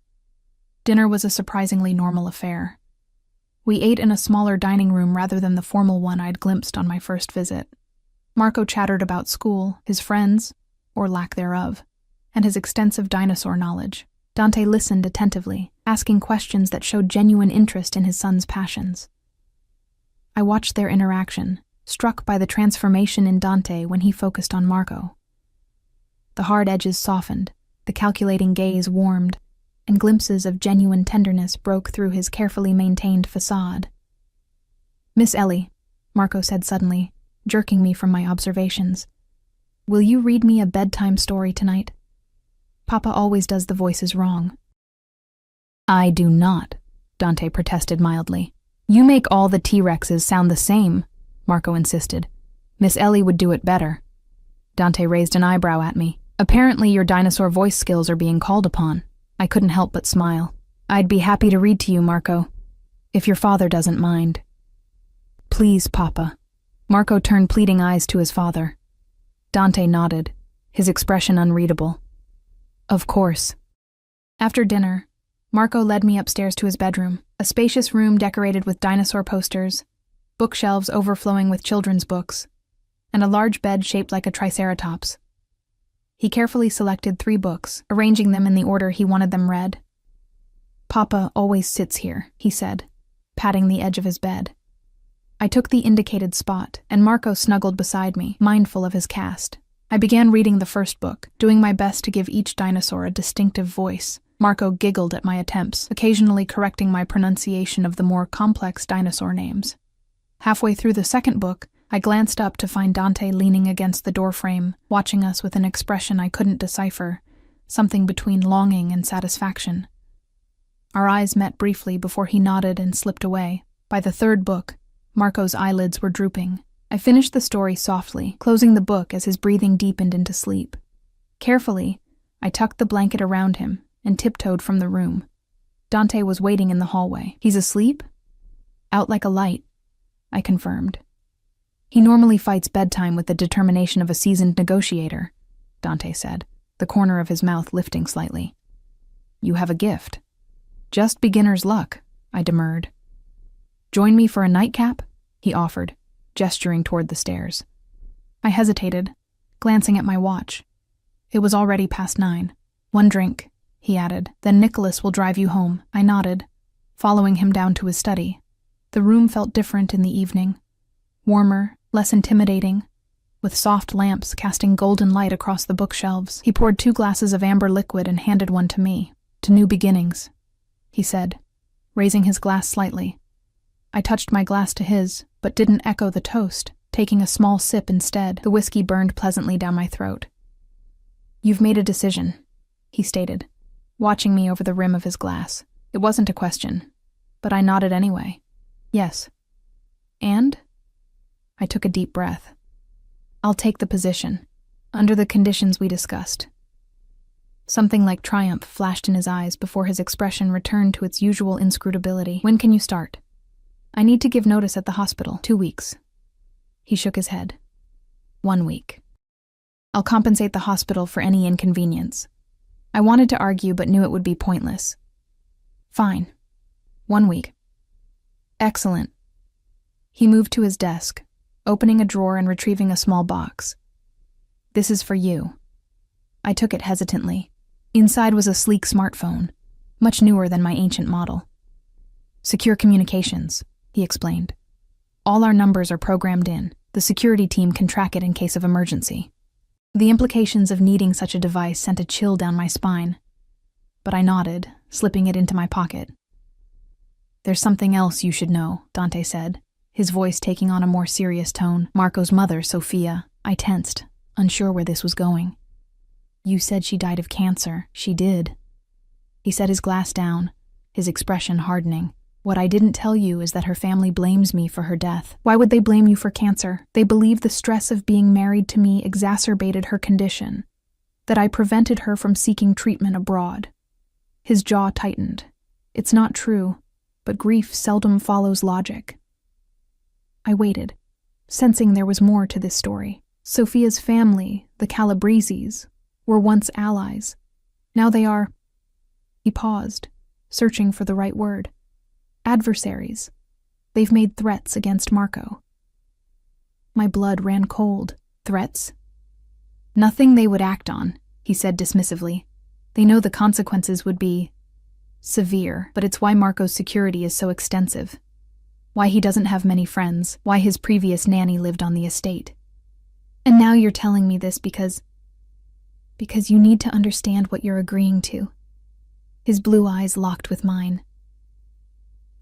Dinner was a surprisingly normal affair. We ate in a smaller dining room rather than the formal one I'd glimpsed on my first visit. Marco chattered about school, his friends, or lack thereof, and his extensive dinosaur knowledge. Dante listened attentively, asking questions that showed genuine interest in his son's passions. I watched their interaction, struck by the transformation in Dante when he focused on Marco. The hard edges softened, the calculating gaze warmed, and glimpses of genuine tenderness broke through his carefully maintained facade. "Miss Ellie," Marco said suddenly, jerking me from my observations, "will you read me a bedtime story tonight? Papa always does the voices wrong." "I do not," Dante protested mildly. "You make all the T-Rexes sound the same," Marco insisted. "Miss Ellie would do it better." Dante raised an eyebrow at me. "Apparently your dinosaur voice skills are being called upon." I couldn't help but smile. "I'd be happy to read to you, Marco, if your father doesn't mind." "Please, Papa." Marco turned pleading eyes to his father. Dante nodded, his expression unreadable. "Of course." After dinner, Marco led me upstairs to his bedroom, a spacious room decorated with dinosaur posters, bookshelves overflowing with children's books, and a large bed shaped like a triceratops. He carefully selected 3 books, arranging them in the order he wanted them read. "Papa always sits here," he said, patting the edge of his bed. I took the indicated spot, and Marco snuggled beside me, mindful of his cast. I began reading the first book, doing my best to give each dinosaur a distinctive voice. Marco giggled at my attempts, occasionally correcting my pronunciation of the more complex dinosaur names. Halfway through the second book, I glanced up to find Dante leaning against the doorframe, watching us with an expression I couldn't decipher, something between longing and satisfaction. Our eyes met briefly before he nodded and slipped away. By the third book, Marco's eyelids were drooping. I finished the story softly, closing the book as his breathing deepened into sleep. Carefully, I tucked the blanket around him and tiptoed from the room. Dante was waiting in the hallway. "He's asleep?" "Out like a light," I confirmed. "He normally fights bedtime with the determination of a seasoned negotiator," Dante said, the corner of his mouth lifting slightly. "You have a gift." "Just beginner's luck," I demurred. "Join me for a nightcap?" he offered, gesturing toward the stairs. I hesitated, glancing at my watch. It was already past 9. "1 drink," he added. "Then Nicholas will drive you home." I nodded, following him down to his study. The room felt different in the evening. Warmer, less intimidating, with soft lamps casting golden light across the bookshelves. He poured 2 glasses of amber liquid and handed one to me. "To new beginnings," he said, raising his glass slightly. I touched my glass to his, but didn't echo the toast, taking a small sip instead. The whiskey burned pleasantly down my throat. "You've made a decision," he stated, watching me over the rim of his glass. It wasn't a question, but I nodded anyway. "Yes." "And?" I took a deep breath. "I'll take the position, under the conditions we discussed." Something like triumph flashed in his eyes before his expression returned to its usual inscrutability. "When can you start?" "I need to give notice at the hospital. 2 weeks." He shook his head. 1 week. "I'll compensate the hospital for any inconvenience." I wanted to argue but knew it would be pointless. "Fine. 1 week." "Excellent." He moved to his desk, opening a drawer and retrieving a small box. "This is for you." I took it hesitantly. Inside was a sleek smartphone, much newer than my ancient model. "Secure communications," he explained. "All our numbers are programmed in. The security team can track it in case of emergency." The implications of needing such a device sent a chill down my spine, but I nodded, slipping it into my pocket. "There's something else you should know," Dante said, his voice taking on a more serious tone. "Marco's mother, Sophia." I tensed, unsure where this was going. "You said she died of cancer." "She did." He set his glass down, his expression hardening. "What I didn't tell you is that her family blames me for her death." "Why would they blame you for cancer?" "They believe the stress of being married to me exacerbated her condition, that I prevented her from seeking treatment abroad." His jaw tightened. "It's not true, but grief seldom follows logic." I waited, sensing there was more to this story. Sophia's family, the Calabreses, were once allies. Now they are... He paused, searching for the right word. Adversaries. They've made threats against Marco. My blood ran cold. Threats? Nothing they would act on, he said dismissively. They know the consequences would be severe, but it's why Marco's security is so extensive. Why he doesn't have many friends, why his previous nanny lived on the estate. And now you're telling me this because you need to understand what you're agreeing to. His blue eyes locked with mine.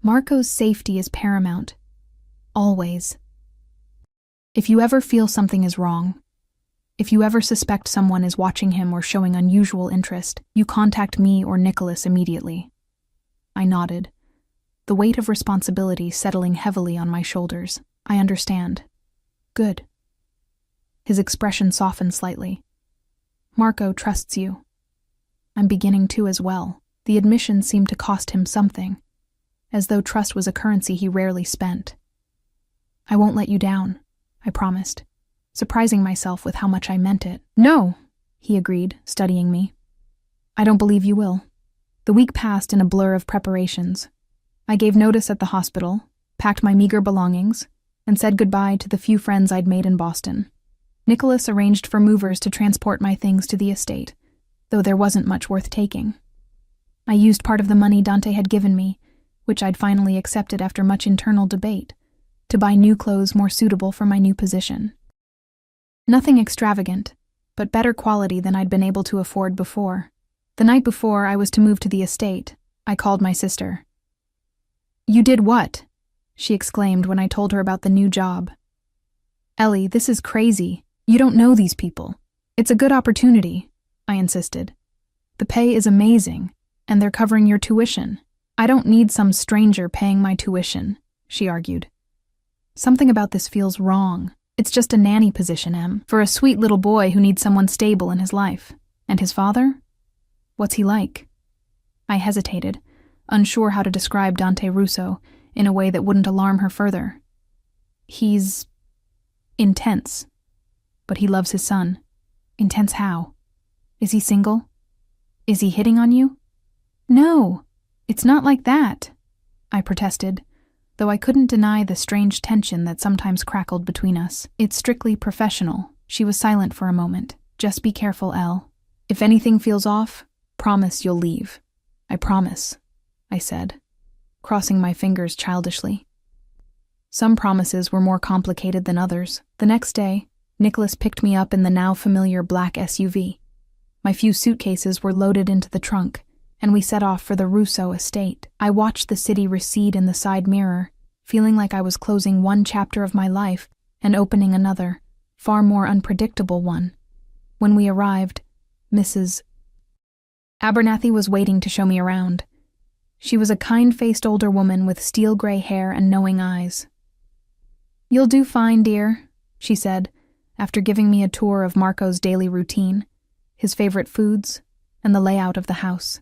Marco's safety is paramount. Always. If you ever feel something is wrong, if you ever suspect someone is watching him or showing unusual interest, you contact me or Nicholas immediately. I nodded, the weight of responsibility settling heavily on my shoulders. I understand. Good. His expression softened slightly. Marco trusts you. I'm beginning to as well. The admission seemed to cost him something, as though trust was a currency he rarely spent. I won't let you down, I promised, surprising myself with how much I meant it. No, he agreed, studying me. I don't believe you will. The week passed in a blur of preparations. I gave notice at the hospital, packed my meager belongings, and said goodbye to the few friends I'd made in Boston. Nicholas arranged for movers to transport my things to the estate, though there wasn't much worth taking. I used part of the money Dante had given me, which I'd finally accepted after much internal debate, to buy new clothes more suitable for my new position. Nothing extravagant, but better quality than I'd been able to afford before. The night before I was to move to the estate, I called my sister. "You did what?" she exclaimed when I told her about the new job. "Ellie, this is crazy. You don't know these people. It's a good opportunity," I insisted. "The pay is amazing, and they're covering your tuition." "I don't need some stranger paying my tuition," she argued. "Something about this feels wrong. It's just a nanny position, Em, for a sweet little boy who needs someone stable in his life. And his father? What's he like?" I hesitated, unsure how to describe Dante Russo in a way that wouldn't alarm her further. "He's intense, but he loves his son." "Intense how? Is he single? Is he hitting on you?" "No, it's not like that," I protested, though I couldn't deny the strange tension that sometimes crackled between us. "It's strictly professional." She was silent for a moment. "Just be careful, Elle. If anything feels off, promise you'll leave." "I promise," I said, crossing my fingers childishly. Some promises were more complicated than others. The next day, Nicholas picked me up in the now familiar black SUV. My few suitcases were loaded into the trunk, and we set off for the Russo estate. I watched the city recede in the side mirror, feeling like I was closing one chapter of my life and opening another, far more unpredictable one. When we arrived, Mrs. Abernathy was waiting to show me around. She was a kind-faced older woman with steel-gray hair and knowing eyes. "You'll do fine, dear," she said, after giving me a tour of Marco's daily routine, his favorite foods, and the layout of the house.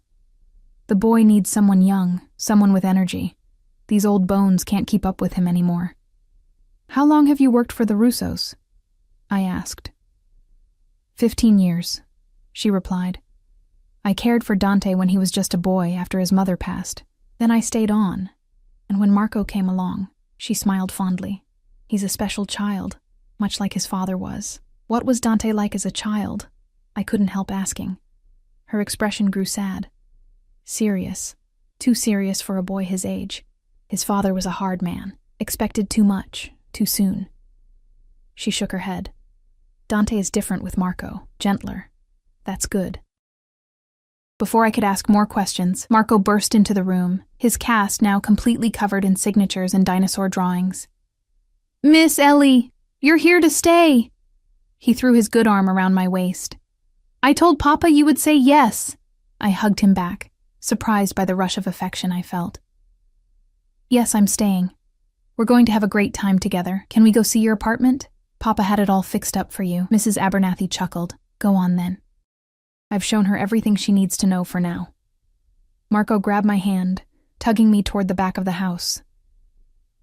"The boy needs someone young, someone with energy. These old bones can't keep up with him anymore." "How long have you worked for the Russos?" I asked. 15 years, she replied. "I cared for Dante when he was just a boy after his mother passed. Then I stayed on, and when Marco came along," she smiled fondly. "He's a special child, much like his father was." What was Dante like as a child? I couldn't help asking. Her expression grew sad. Serious. Too serious for a boy his age. His father was a hard man, expected too much, too soon. She shook her head. "Dante is different with Marco, gentler. That's good." Before I could ask more questions, Marco burst into the room, his cast now completely covered in signatures and dinosaur drawings. "Miss Ellie, you're here to stay!" He threw his good arm around my waist. "I told Papa you would say yes." I hugged him back, surprised by the rush of affection I felt. "Yes, I'm staying. We're going to have a great time together. Can we go see your apartment? Papa had it all fixed up for you." Mrs. Abernathy chuckled. "Go on then. I've shown her everything she needs to know for now." Marco grabbed my hand, tugging me toward the back of the house.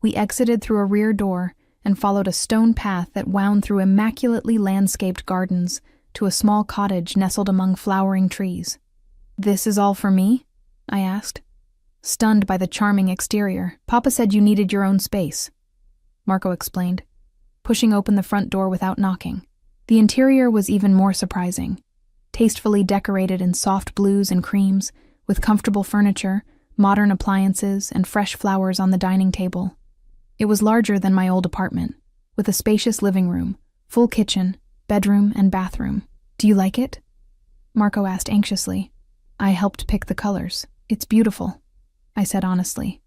We exited through a rear door and followed a stone path that wound through immaculately landscaped gardens to a small cottage nestled among flowering trees. "This is all for me?" I asked. stunned by the charming exterior. "Papa said you needed your own space," Marco explained, pushing open the front door without knocking. The interior was even more surprising, tastefully decorated in soft blues and creams, with comfortable furniture, modern appliances, and fresh flowers on the dining table. It was larger than my old apartment, with a spacious living room, full kitchen, bedroom, and bathroom. "Do you like it?" Marco asked anxiously. "I helped pick the colors. It's beautiful," I said honestly.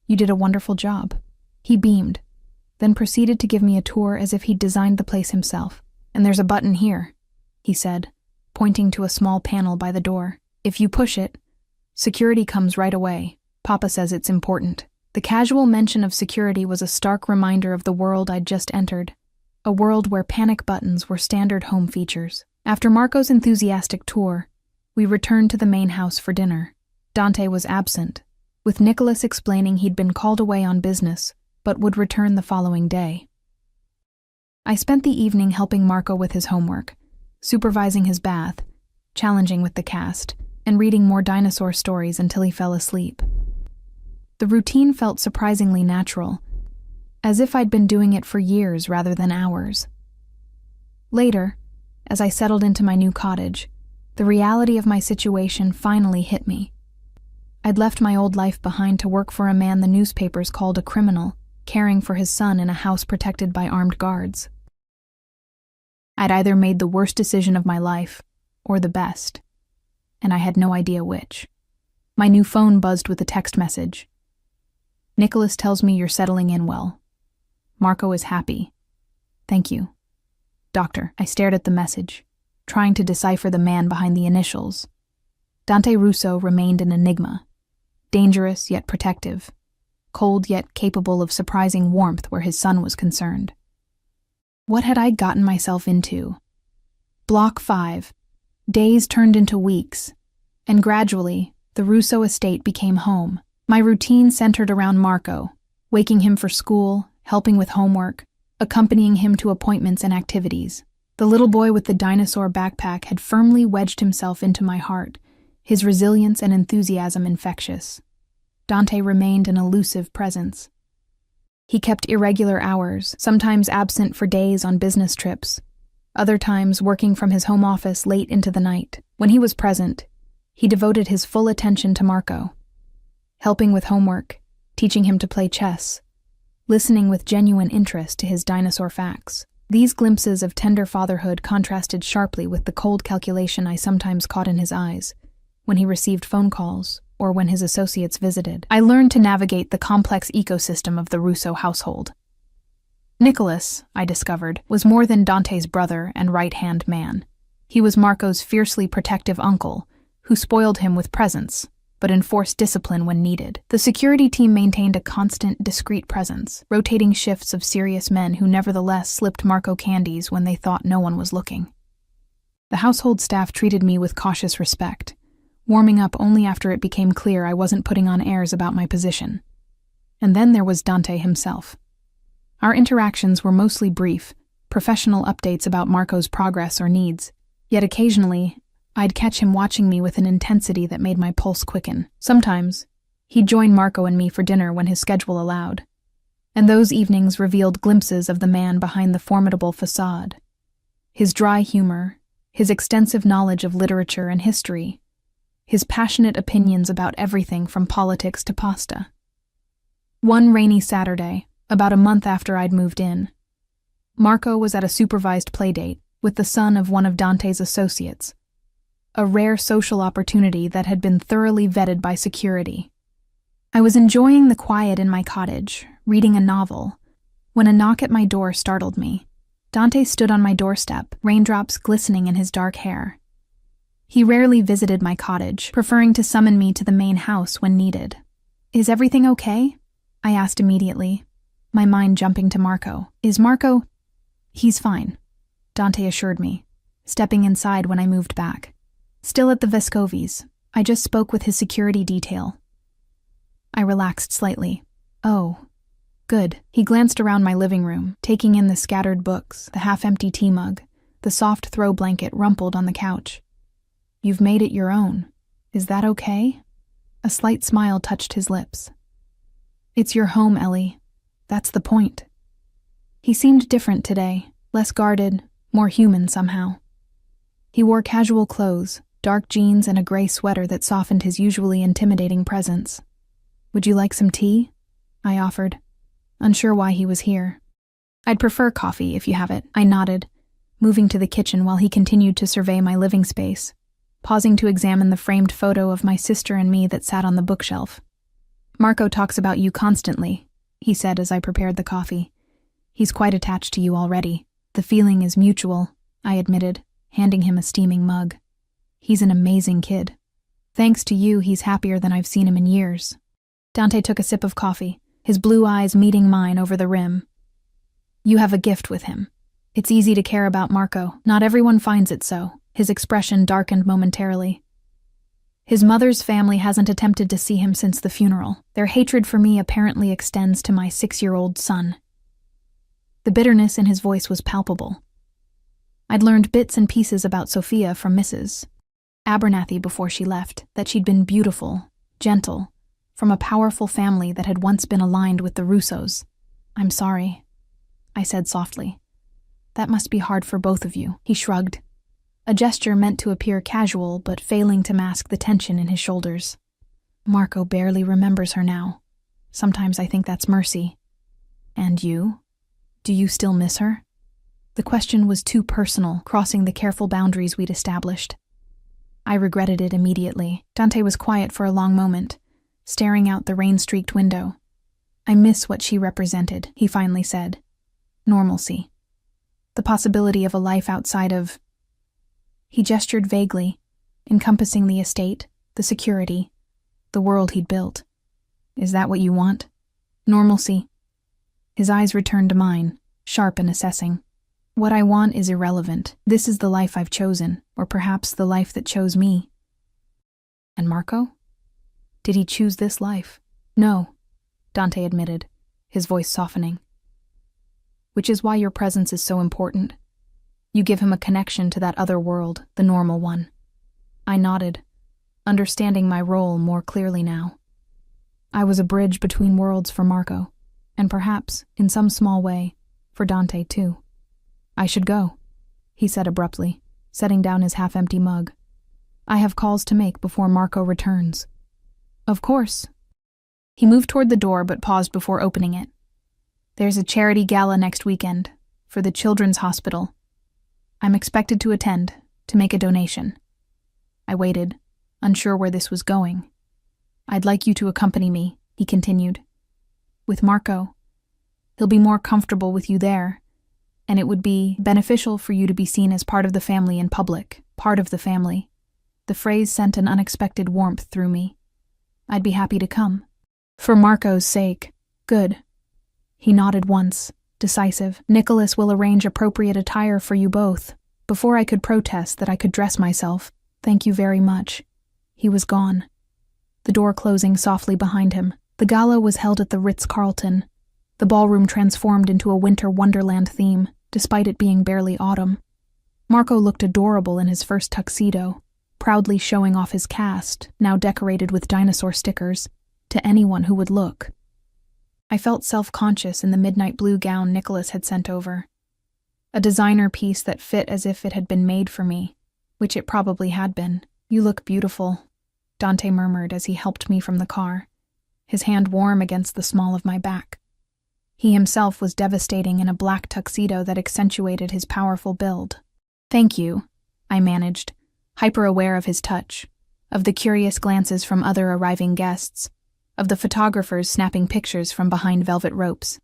"You did a wonderful job." He beamed, then proceeded to give me a tour as if he'd designed the place himself. "And there's a button here," he said, pointing to a small panel by the door. "If you push it, security comes right away. Papa says it's important." The casual mention of security was a stark reminder of the world I'd just entered, a world where panic buttons were standard home features. After Marco's enthusiastic tour, we returned to the main house for dinner. Dante was absent, with Nicholas explaining he'd been called away on business, but would return the following day. I spent the evening helping Marco with his homework, supervising his bath, challenging with the cast, and reading more dinosaur stories until he fell asleep. The routine felt surprisingly natural, as if I'd been doing it for years rather than hours. Later, as I settled into my new cottage, the reality of my situation finally hit me. I'd left my old life behind to work for a man the newspapers called a criminal, caring for his son in a house protected by armed guards. I'd either made the worst decision of my life, or the best, and I had no idea which. My new phone buzzed with a text message. "Nicholas tells me you're settling in well. Marco is happy. Thank you. Doctor." I stared at the message, trying to decipher the man behind the initials. Dante Russo remained an enigma, dangerous yet protective, cold yet capable of surprising warmth where his son was concerned. What had I gotten myself into? Block 5. Days turned into weeks, and gradually, the Russo estate became home. My routine centered around Marco, waking him for school, helping with homework, accompanying him to appointments and activities. The little boy with the dinosaur backpack had firmly wedged himself into my heart, his resilience and enthusiasm infectious. Dante remained an elusive presence. He kept irregular hours, sometimes absent for days on business trips, other times working from his home office late into the night. When he was present, he devoted his full attention to Marco, helping with homework, teaching him to play chess, listening with genuine interest to his dinosaur facts. These glimpses of tender fatherhood contrasted sharply with the cold calculation I sometimes caught in his eyes when he received phone calls or when his associates visited. I learned to navigate the complex ecosystem of the Russo household. Nicholas, I discovered, was more than Dante's brother and right-hand man. He was Marco's fiercely protective uncle, who spoiled him with presents, but enforced discipline when needed. The security team maintained a constant, discreet presence, rotating shifts of serious men who nevertheless slipped Marco candies when they thought no one was looking. The household staff treated me with cautious respect, warming up only after it became clear I wasn't putting on airs about my position. And then there was Dante himself. Our interactions were mostly brief, professional updates about Marco's progress or needs, yet occasionally, I'd catch him watching me with an intensity that made my pulse quicken. Sometimes, he'd join Marco and me for dinner when his schedule allowed, and those evenings revealed glimpses of the man behind the formidable facade. His dry humor, his extensive knowledge of literature and history, his passionate opinions about everything from politics to pasta. One rainy Saturday, about a month after I'd moved in, Marco was at a supervised playdate with the son of one of Dante's associates, a rare social opportunity that had been thoroughly vetted by security. I was enjoying the quiet in my cottage, reading a novel, when a knock at my door startled me. Dante stood on my doorstep, raindrops glistening in his dark hair. He rarely visited my cottage, preferring to summon me to the main house when needed. "Is everything okay?" I asked immediately, my mind jumping to Marco. "Is Marco—" "He's fine," Dante assured me, stepping inside when I moved back. "Still at the Vescovi's. I just spoke with his security detail." I relaxed slightly. "Oh, good." He glanced around my living room, taking in the scattered books, the half-empty tea mug, the soft throw blanket rumpled on the couch. "You've made it your own. Is that okay?" A slight smile touched his lips. It's your home, Ellie. That's the point. He seemed different today, less guarded, more human somehow. He wore casual clothes, dark jeans and a gray sweater that softened his usually intimidating presence. Would you like some tea? I offered, unsure why he was here. I'd prefer coffee if you have it, I nodded, moving to the kitchen while he continued to survey my living space, pausing to examine the framed photo of my sister and me that sat on the bookshelf. Marco talks about you constantly, he said as I prepared the coffee. He's quite attached to you already. The feeling is mutual, I admitted, handing him a steaming mug. He's an amazing kid. Thanks to you, he's happier than I've seen him in years. Dante took a sip of coffee, his blue eyes meeting mine over the rim. You have a gift with him. It's easy to care about Marco. Not everyone finds it so. His expression darkened momentarily. His mother's family hasn't attempted to see him since the funeral. Their hatred for me apparently extends to my 6-year-old son. The bitterness in his voice was palpable. I'd learned bits and pieces about Sophia from Mrs. Abernathy before she left, that she'd been beautiful, gentle, from a powerful family that had once been aligned with the Russos. I'm sorry, I said softly. That must be hard for both of you, he shrugged. A gesture meant to appear casual, but failing to mask the tension in his shoulders. Marco barely remembers her now. Sometimes I think that's mercy. And you? Do you still miss her? The question was too personal, crossing the careful boundaries we'd established. I regretted it immediately. Dante was quiet for a long moment, staring out the rain-streaked window. I miss what she represented, he finally said. Normalcy. The possibility of a life outside of... He gestured vaguely, encompassing the estate, the security, the world he'd built. Is that what you want? Normalcy. His eyes returned to mine, sharp and assessing. What I want is irrelevant. This is the life I've chosen, or perhaps the life that chose me. And Marco? Did he choose this life? No, Dante admitted, his voice softening. Which is why your presence is so important. You give him a connection to that other world, the normal one. I nodded, understanding my role more clearly now. I was a bridge between worlds for Marco, and perhaps, in some small way, for Dante too. I should go, he said abruptly, setting down his half-empty mug. I have calls to make before Marco returns. Of course. He moved toward the door but paused before opening it. There's a charity gala next weekend, for the Children's Hospital. I'm expected to attend, to make a donation. I waited, unsure where this was going. I'd like you to accompany me, he continued. With Marco. He'll be more comfortable with you there, and it would be beneficial for you to be seen as part of the family in public, part of the family. The phrase sent an unexpected warmth through me. I'd be happy to come. For Marco's sake. Good. He nodded once, decisive. Nicholas will arrange appropriate attire for you both. Before I could protest that I could dress myself, thank you very much. He was gone. The door closing softly behind him. The gala was held at the Ritz-Carlton. The ballroom transformed into a winter wonderland theme, despite it being barely autumn. Marco looked adorable in his first tuxedo, proudly showing off his cast, now decorated with dinosaur stickers, to anyone who would look. I felt self-conscious in the midnight blue gown Nicholas had sent over. A designer piece that fit as if it had been made for me, which it probably had been. You look beautiful, Dante murmured as he helped me from the car, his hand warm against the small of my back. He himself was devastating in a black tuxedo that accentuated his powerful build. Thank you, I managed, hyper-aware of his touch, of the curious glances from other arriving guests, of the photographers snapping pictures from behind velvet ropes.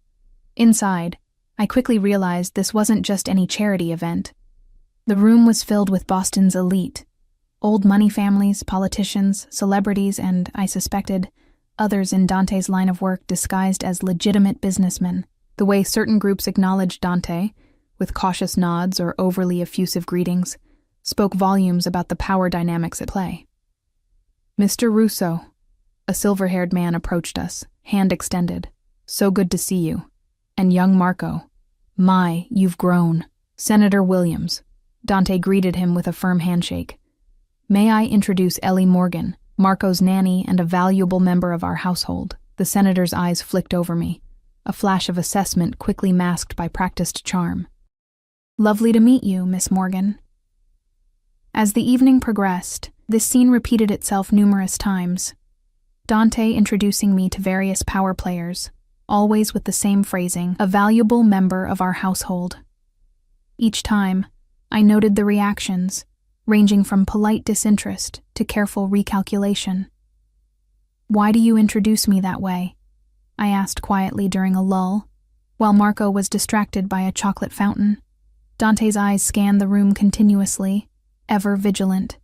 Inside, I quickly realized this wasn't just any charity event. The room was filled with Boston's elite, old money families, politicians, celebrities, and, I suspected, others in Dante's line of work disguised as legitimate businessmen. The way certain groups acknowledged Dante, with cautious nods or overly effusive greetings, spoke volumes about the power dynamics at play. Mr. Russo, a silver-haired man approached us, hand extended. So good to see you. And young Marco. My, you've grown. Senator Williams. Dante greeted him with a firm handshake. May I introduce Ellie Morgan, Marco's nanny and a valuable member of our household. The senator's eyes flicked over me, a flash of assessment quickly masked by practiced charm. Lovely to meet you, Miss Morgan. As the evening progressed, this scene repeated itself numerous times. Dante introducing me to various power players, always with the same phrasing, a valuable member of our household. Each time, I noted the reactions, ranging from polite disinterest to careful recalculation. Why do you introduce me that way? I asked quietly during a lull, while Marco was distracted by a chocolate fountain. Dante's eyes scanned the room continuously, ever vigilant.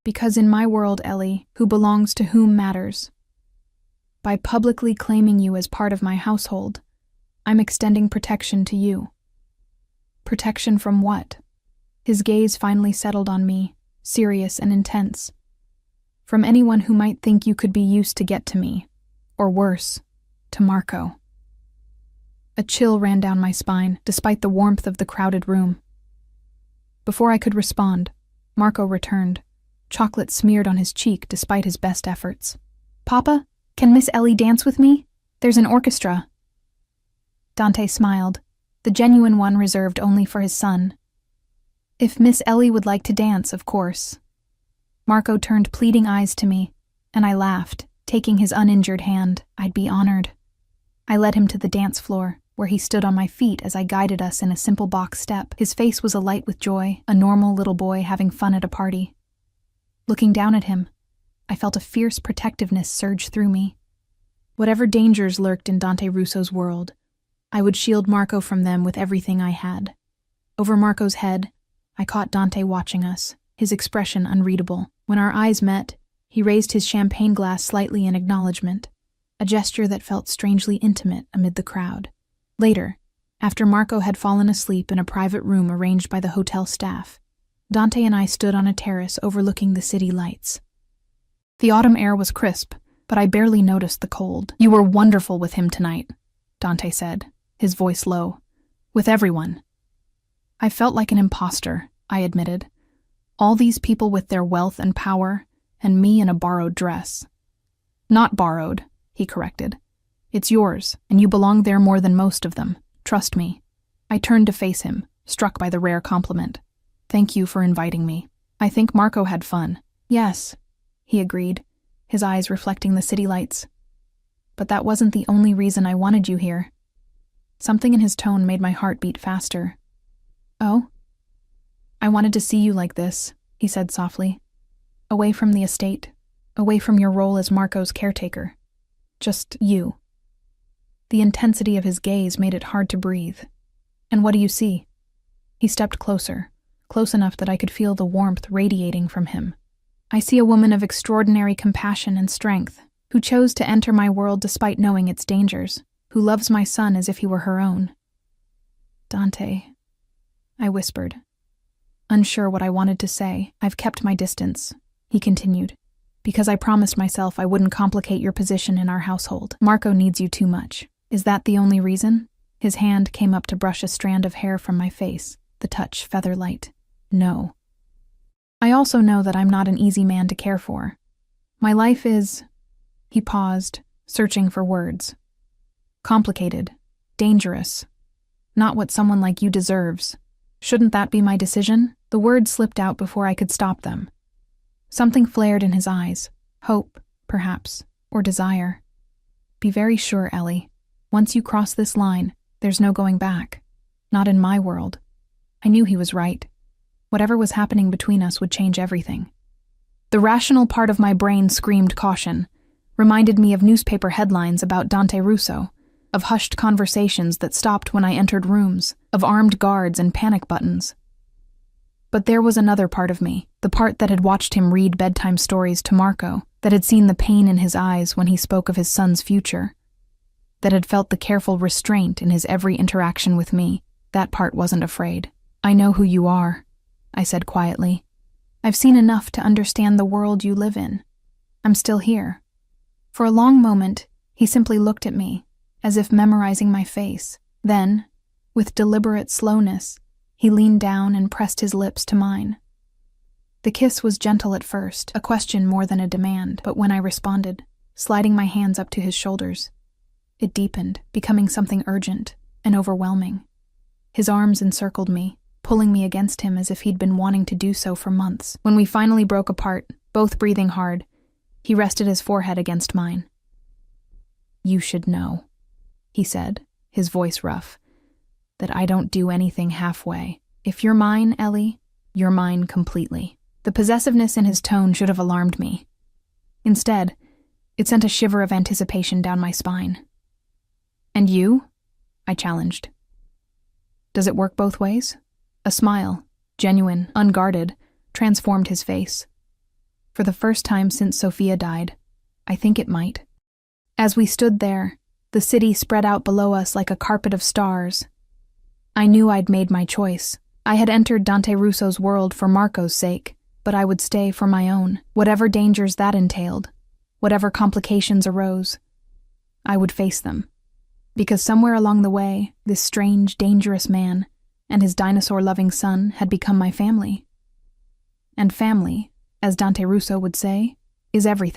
Because in my world, Ellie, who belongs to whom matters. By publicly claiming you as part of my household, I'm extending protection to you. Protection from what? His gaze finally settled on me, serious and intense. From anyone who might think you could be used to get to me, or worse, to Marco. A chill ran down my spine, despite the warmth of the crowded room. Before I could respond, Marco returned, chocolate smeared on his cheek despite his best efforts. Papa, can Miss Ellie dance with me? There's an orchestra. Dante smiled, the genuine one reserved only for his son. If Miss Ellie would like to dance, of course. Marco turned pleading eyes to me, and I laughed, taking his uninjured hand. I'd be honored. I led him to the dance floor, where he stood on my feet as I guided us in a simple box step. His face was alight with joy, a normal little boy having fun at a party. Looking down at him, I felt a fierce protectiveness surge through me. Whatever dangers lurked in Dante Russo's world, I would shield Marco from them with everything I had. Over Marco's head, I caught Dante watching us, his expression unreadable. When our eyes met, he raised his champagne glass slightly in acknowledgement, a gesture that felt strangely intimate amid the crowd. Later, after Marco had fallen asleep in a private room arranged by the hotel staff, Dante and I stood on a terrace overlooking the city lights. The autumn air was crisp, but I barely noticed the cold. You were wonderful with him tonight, Dante said, his voice low. With everyone. I felt like an imposter, I admitted. All these people with their wealth and power, and me in a borrowed dress. Not borrowed, he corrected. It's yours, and you belong there more than most of them. Trust me. I turned to face him, struck by the rare compliment. Thank you for inviting me. I think Marco had fun. Yes, he agreed, his eyes reflecting the city lights. But that wasn't the only reason I wanted you here. Something in his tone made my heart beat faster. Oh? I wanted to see you like this, he said softly. Away from the estate, away from your role as Marco's caretaker. Just you. The intensity of his gaze made it hard to breathe. And what do you see? He stepped closer, close enough that I could feel the warmth radiating from him. I see a woman of extraordinary compassion and strength, who chose to enter my world despite knowing its dangers, who loves my son as if he were her own. Dante, I whispered. Unsure what I wanted to say, I've kept my distance, he continued, because I promised myself I wouldn't complicate your position in our household. Marco needs you too much. Is that the only reason? His hand came up to brush a strand of hair from my face, the touch feather-light. No. I also know that I'm not an easy man to care for. My life is... He paused, searching for words. Complicated. Dangerous. Not what someone like you deserves. Shouldn't that be my decision? The words slipped out before I could stop them. Something flared in his eyes. Hope, perhaps, or desire. Be very sure, Ellie. Once you cross this line, there's no going back. Not in my world. I knew he was right. Whatever was happening between us would change everything. The rational part of my brain screamed caution, reminded me of newspaper headlines about Dante Russo, of hushed conversations that stopped when I entered rooms, of armed guards and panic buttons. But there was another part of me, the part that had watched him read bedtime stories to Marco, that had seen the pain in his eyes when he spoke of his son's future, that had felt the careful restraint in his every interaction with me. That part wasn't afraid. I know who you are, I said quietly. I've seen enough to understand the world you live in. I'm still here. For a long moment, he simply looked at me, as if memorizing my face. Then, with deliberate slowness, he leaned down and pressed his lips to mine. The kiss was gentle at first, a question more than a demand, but when I responded, sliding my hands up to his shoulders, it deepened, becoming something urgent and overwhelming. His arms encircled me, pulling me against him as if he'd been wanting to do so for months. When we finally broke apart, both breathing hard, he rested his forehead against mine. "You should know," he said, his voice rough, "that I don't do anything halfway. If you're mine, Ellie, you're mine completely." The possessiveness in his tone should have alarmed me. Instead, it sent a shiver of anticipation down my spine. "And you?" I challenged. "Does it work both ways?" A smile, genuine, unguarded, transformed his face. For the first time since Sophia died, I think it might. As we stood there, the city spread out below us like a carpet of stars. I knew I'd made my choice. I had entered Dante Russo's world for Marco's sake, but I would stay for my own. Whatever dangers that entailed, whatever complications arose, I would face them. Because somewhere along the way, this strange, dangerous man and his dinosaur-loving son had become my family. And family, as Dante Russo would say, is everything.